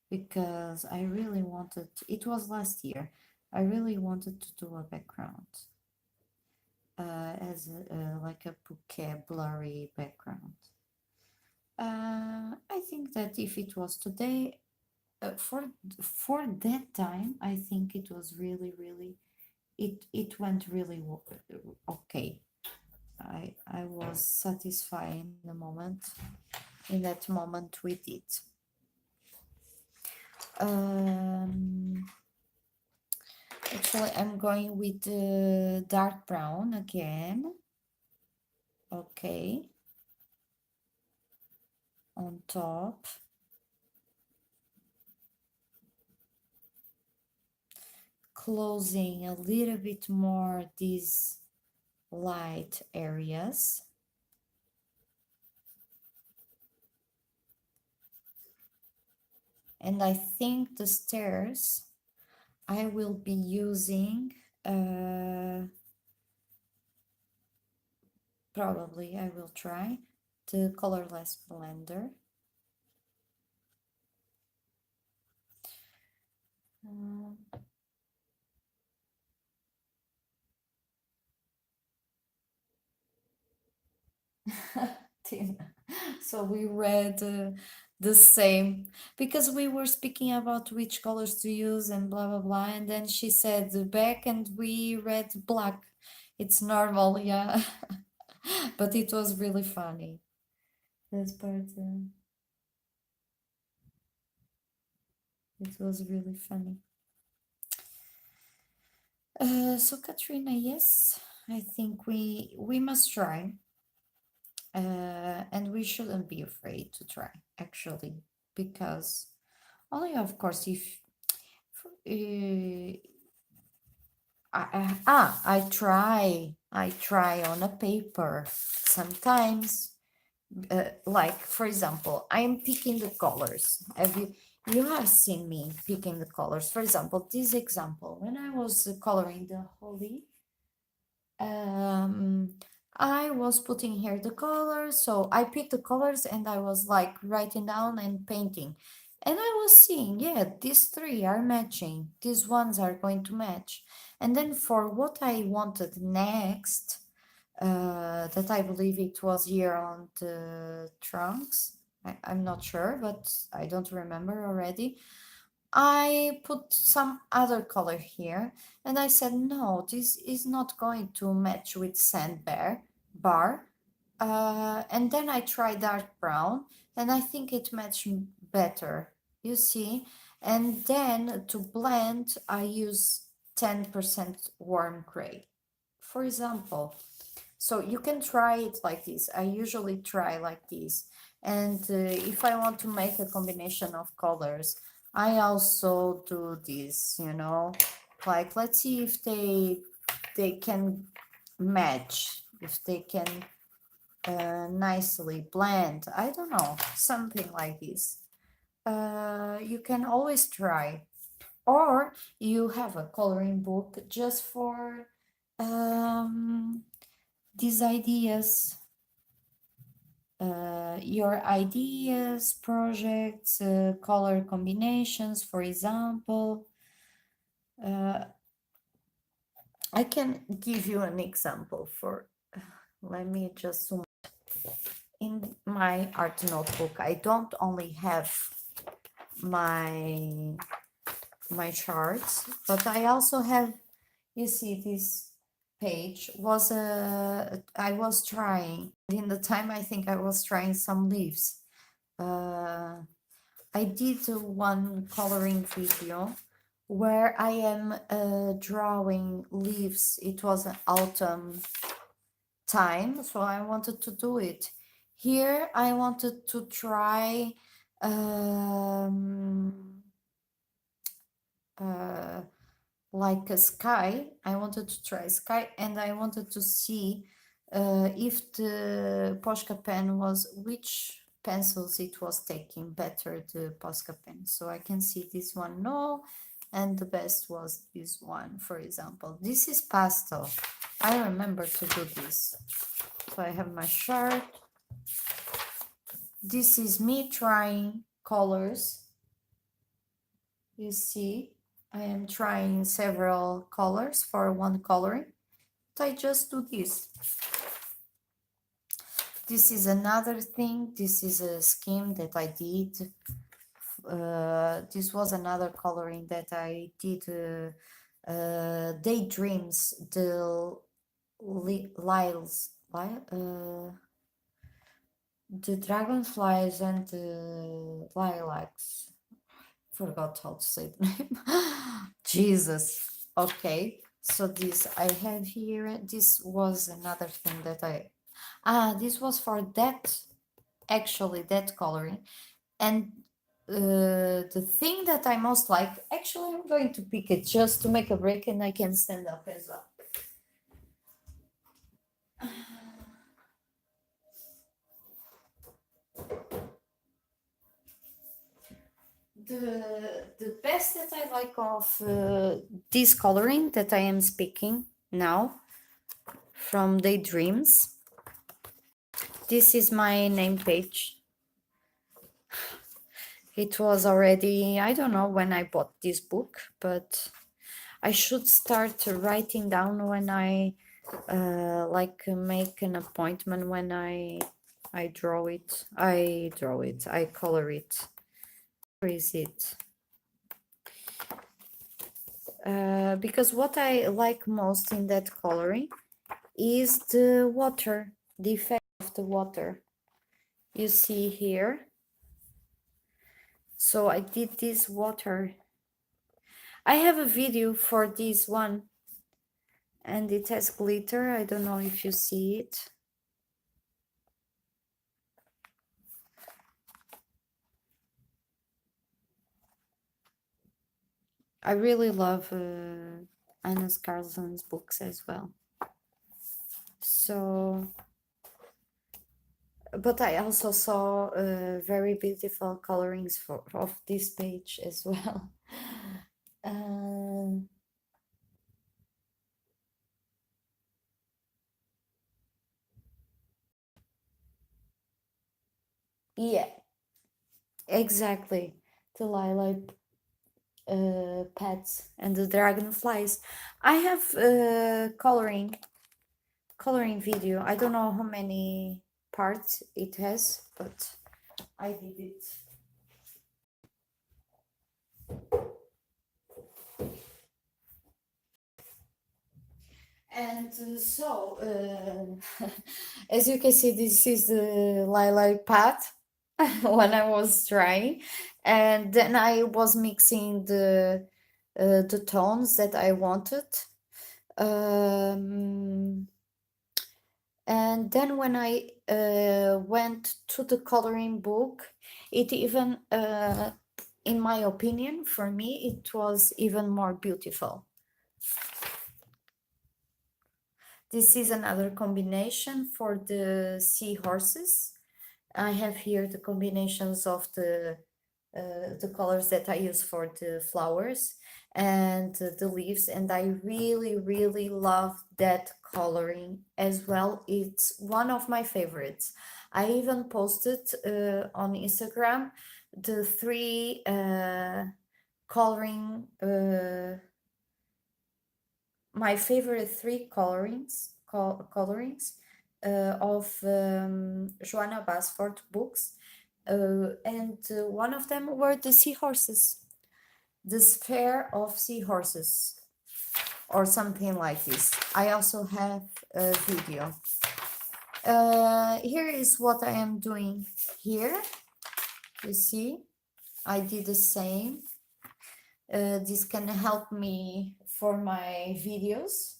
because I really wanted, it was last year, I really wanted to do a background as like a vocabulary background. I think that if it was today, for that time, I think it was really it went really okay. I was satisfied in that moment with it. Actually, I'm going with the dark brown again. Okay. On top. Closing a little bit more these light areas. And I think the stairs I will be using, probably I will try the colorless blender. So we read the same, because we were speaking about which colors to use and blah blah blah, and then she said the back and we read black. It's normal, yeah. But it was really funny. That part, it was really funny. So Katrina, yes, I think we must try. And we shouldn't be afraid to try, actually, because only, of course, if I try on a paper sometimes. Like, for example, I'm picking the colors. You have seen me picking the colors. For example, this example, when I was coloring the holy, I was putting here the colors, so I picked the colors and I was like writing down and painting. And I was seeing, yeah, these three are matching, these ones are going to match. And then for what I wanted next, that I believe it was here on the trunks, I'm not sure, but I don't remember already. I put some other color here, and I said, no, this is not going to match with sandbar bar. And then I tried dark brown, and I think it matched better, you see. And then to blend, I use 10% warm gray, for example. So you can try it like this. I usually try like this. And if I want to make a combination of colors, I also do this, like, let's see if they can match, if they can nicely blend. I don't know, something like this. You can always try, or you have a coloring book just for these ideas, your ideas, projects, color combinations, for example. I can give you an example for, let me just zoom. In my art notebook, I don't only have my charts, but I also have, you see, this page was I was trying, in the time I think I was trying some leaves. I did one coloring video where I am drawing leaves. It was an autumn time, so I wanted to do it. Here I wanted to try like a sky. I wanted to try sky, and I wanted to see if the Posca pen was, which pencils it was taking better, the Posca pen. So I can see this one, no, and the best was this one, for example. This is pastel. I remember to do this. So I have my chart. This is me trying colors. You see, I am trying several colors for one coloring. I just do this. This is another thing. This is a scheme that I did. This was another coloring that I did. Daydreams, the the dragonflies and the lilacs. Forgot how to say the name. Jesus. Okay, so this I have here. This was another thing that this was for that, actually, that coloring. And the thing that I most like, actually, I'm going to pick it just to make a break, and I can stand up as well. The best that I like of this coloring that I am speaking now from Daydreams. This is my name page. It was already, I don't know when I bought this book, but I should start writing down when I like make an appointment, when I draw it. I color it. Where is it? Because what I like most in that coloring is the water, the effect of the water. You see here. So I did this water. I have a video for this one, and it has glitter. I don't know if you see it. I really love Anna Carlson's books as well. So, but I also saw very beautiful colorings of this page as well. Yeah, exactly. The lilac pets and the dragonflies. I have coloring video. I don't know how many parts it has, but I did it. And as you can see, this is the lilac path when I was trying, and then I was mixing the tones that I wanted. And then when I went to the coloring book, it even, in my opinion, for me, it was even more beautiful. This is another combination for the seahorses. I have here the combinations of the colors that I use for the flowers and the leaves, and I really love that coloring as well. It's one of my favorites. I even posted on Instagram the three coloring, my favorite three colorings of Joanna Basford books, and one of them were the seahorses, the sphere of seahorses, or something like this. I also have a video. Here is what I am doing here. You see, I did the same. This can help me for my videos.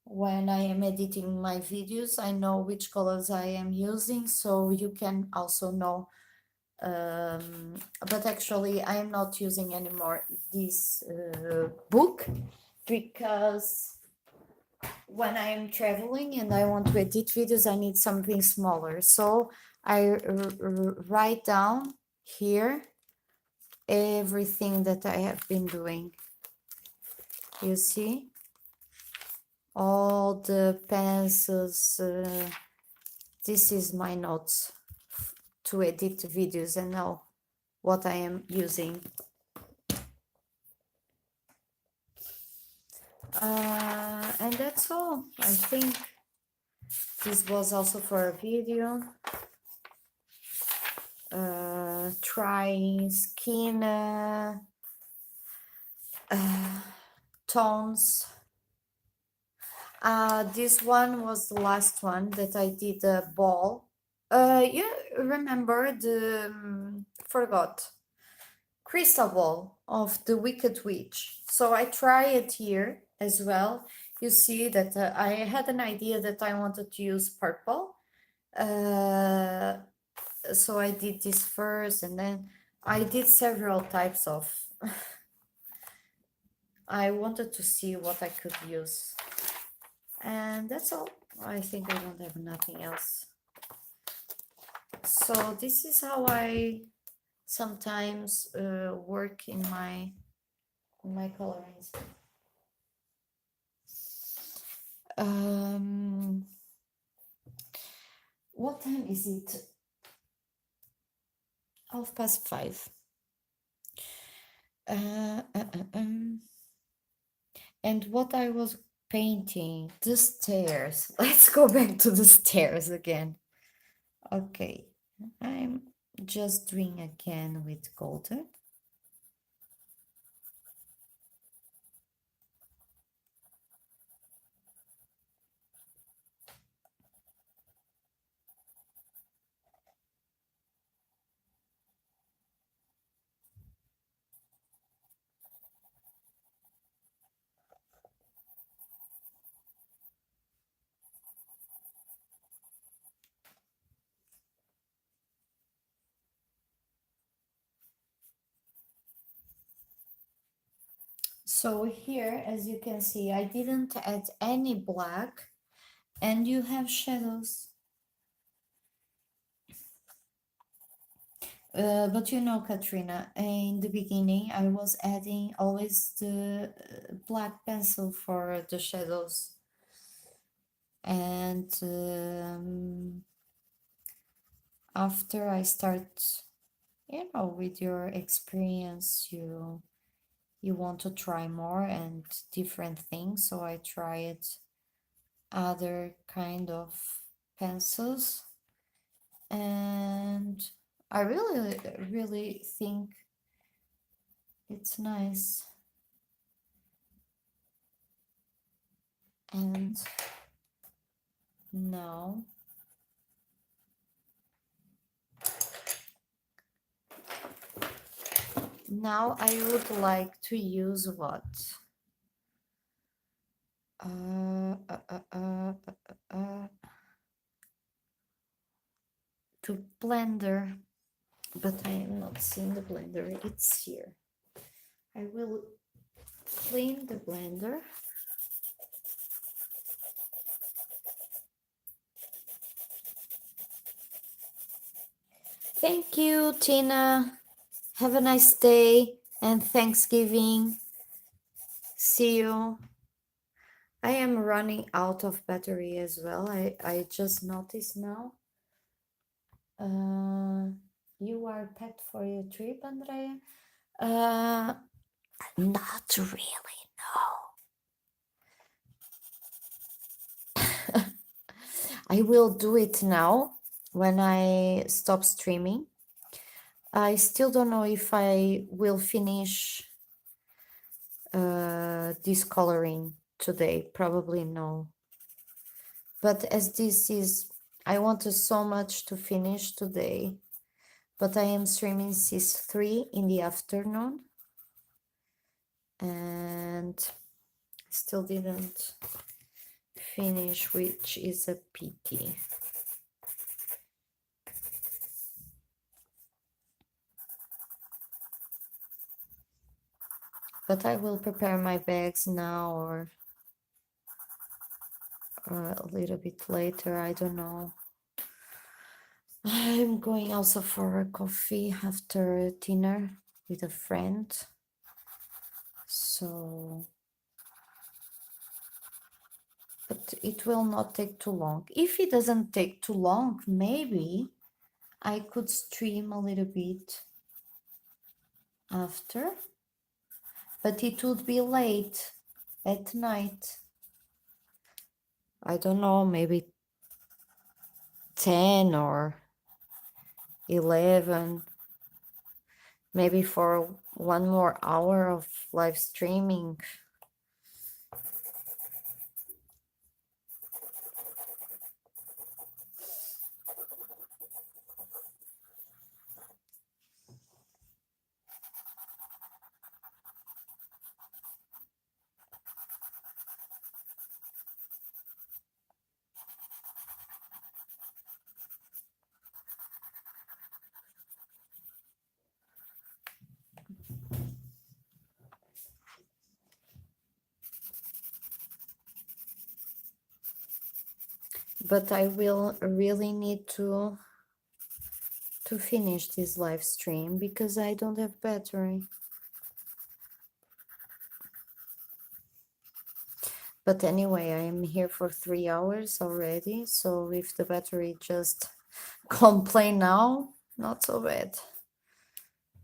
When I am editing my videos, I know which colors I am using, so you can also know. But actually, I am not using anymore this book because when I'm traveling and I want to edit videos, I need something smaller. So I write down here everything that I have been doing. You see? All the pencils. This is my notes to edit videos and know what I am using. And that's all. I think this was also for a video. Trying skin tones. This one was the last one that I did a ball. You remember the forgot crystal ball of the Wicked Witch. So I try it here as well. You see that I had an idea that I wanted to use purple. So I did this first, and then I did several types of I wanted to see what I could use, and that's all. I think I don't have nothing else. So this is how I sometimes work in my colorings. What time is it? 5:30. And what I was painting, the stairs. Let's go back to the stairs again. Okay, I'm just doing again with golden. So here, as you can see, I didn't add any black, and you have shadows. But you know, Katrina, in the beginning, I was adding always the black pencil for the shadows. And after I start, with your experience, you want to try more and different things. So I tried other kind of pencils, and I really think it's nice. And now I would like to use what? To blender, but I am not seeing the blender. It's here. I will clean the blender. Thank you, Tina. Have a nice day and Thanksgiving. See you. I am running out of battery as well. I just noticed now. You are packed for your trip, Andrea? Not really, no. I will do it now when I stop streaming. I still don't know if I will finish this coloring today. Probably no. But as this is, I wanted so much to finish today, but I am streaming since 3 in the afternoon, and still didn't finish, which is a pity. But I will prepare my bags now or a little bit later, I don't know. I'm going also for a coffee after dinner with a friend. So, but it will not take too long. If it doesn't take too long, maybe I could stream a little bit after, but it would be late at night. I don't know, maybe 10 or 11, maybe for 1 more hour of live streaming. But I will really need to finish this live stream because I don't have battery. But anyway, I am here for 3 hours already, so if the battery just complain now, not so bad.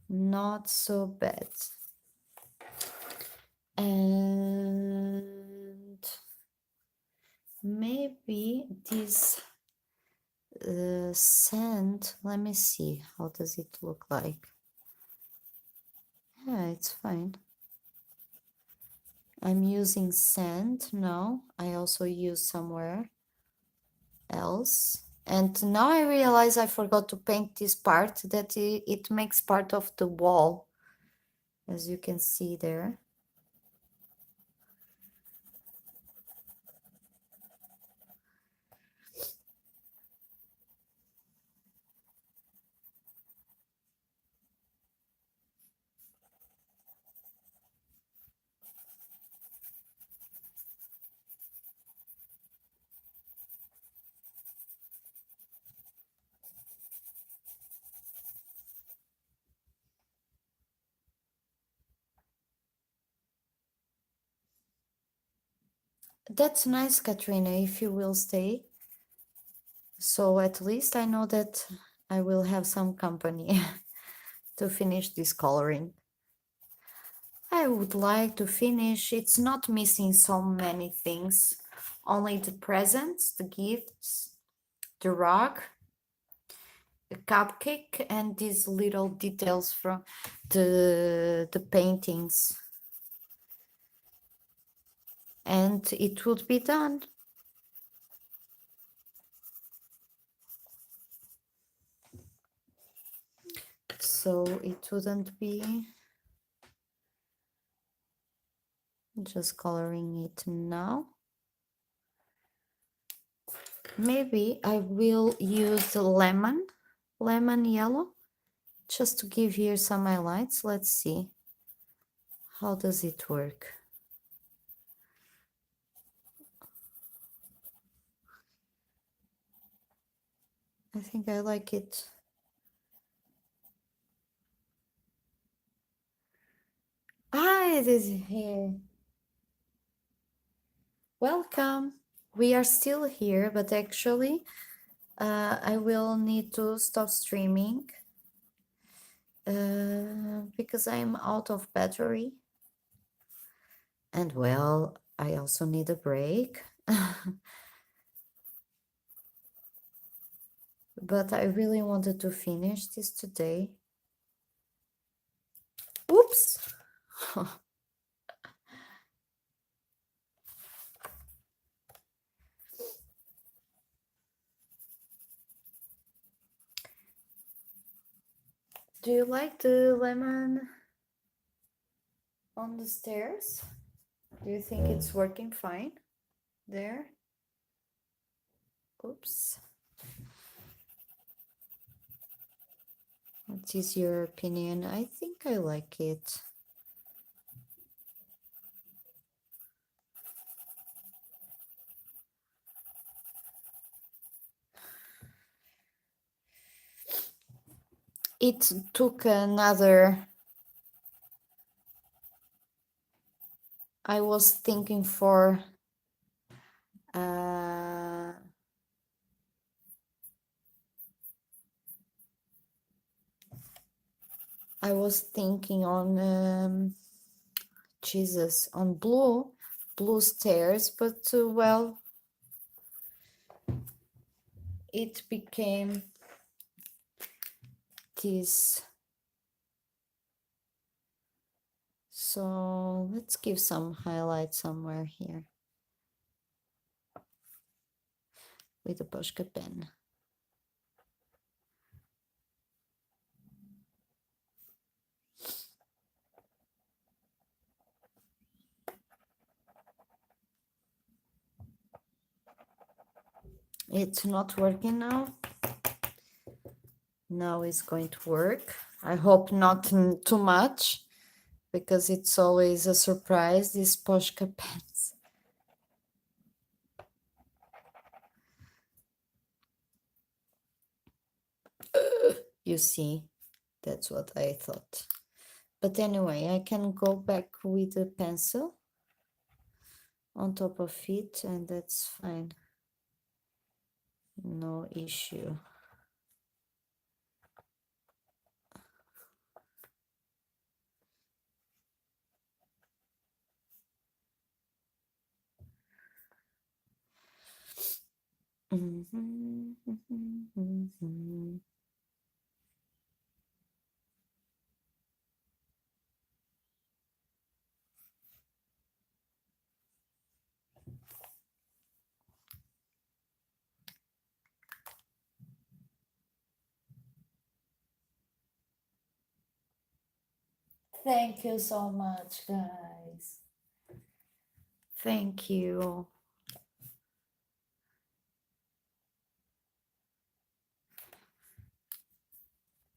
Not so bad. And maybe this sand, let me see, how does it look like? Yeah, it's fine. I'm using sand now. I also use somewhere else. And now I realize I forgot to paint this part, that it makes part of the wall, as you can see there. That's nice, Katrina, if you will stay. So at least I know that I will have some company to finish this coloring. I would like to finish. It's not missing so many things. Only the presents, the gifts, the rug, the cupcake, and these little details from the paintings. And it would be done. So it wouldn't be just coloring it now. Maybe I will use the lemon yellow, just to give here some highlights. Let's see. How does it work? I think I like it. Ah, it is here. Welcome. We are still here, but actually I will need to stop streaming because I'm out of battery. And well, I also need a break. But I really wanted to finish this today. Oops. Do you like the lemon on the stairs? Do you think it's working fine there? Oops. What is your opinion? I think I like it. it took another. I was thinking for I was thinking on Jesus, on blue stairs, but well, it became this. So let's give some highlight somewhere here with a Posca pen. It's not working now. Now it's going to work. I hope not too much, because it's always a surprise, these Posca pens. You see, that's what I thought. But anyway, I can go back with the pencil on top of it, and that's fine. No issue. Thank you so much, guys. Thank you.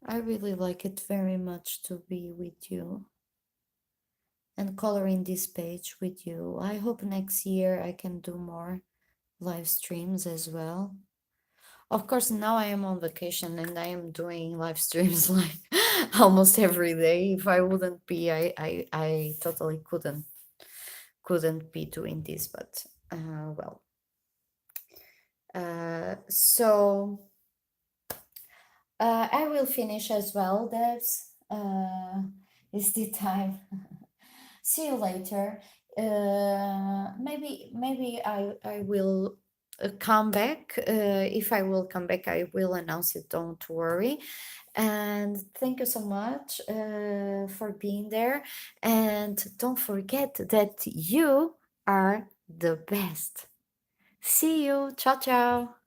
I really like it very much to be with you and coloring this page with you. I hope next year I can do more live streams as well. Of course, now I am on vacation and I am doing live streams like almost every day. If I wouldn't be, I totally couldn't be doing this, but well. So I will finish as well, Debs. It's the time. See you later. Maybe I will come back. If I will come back, I will announce it. Don't worry. And thank you so much for being there. And don't forget that you are the best. See you. Ciao, ciao.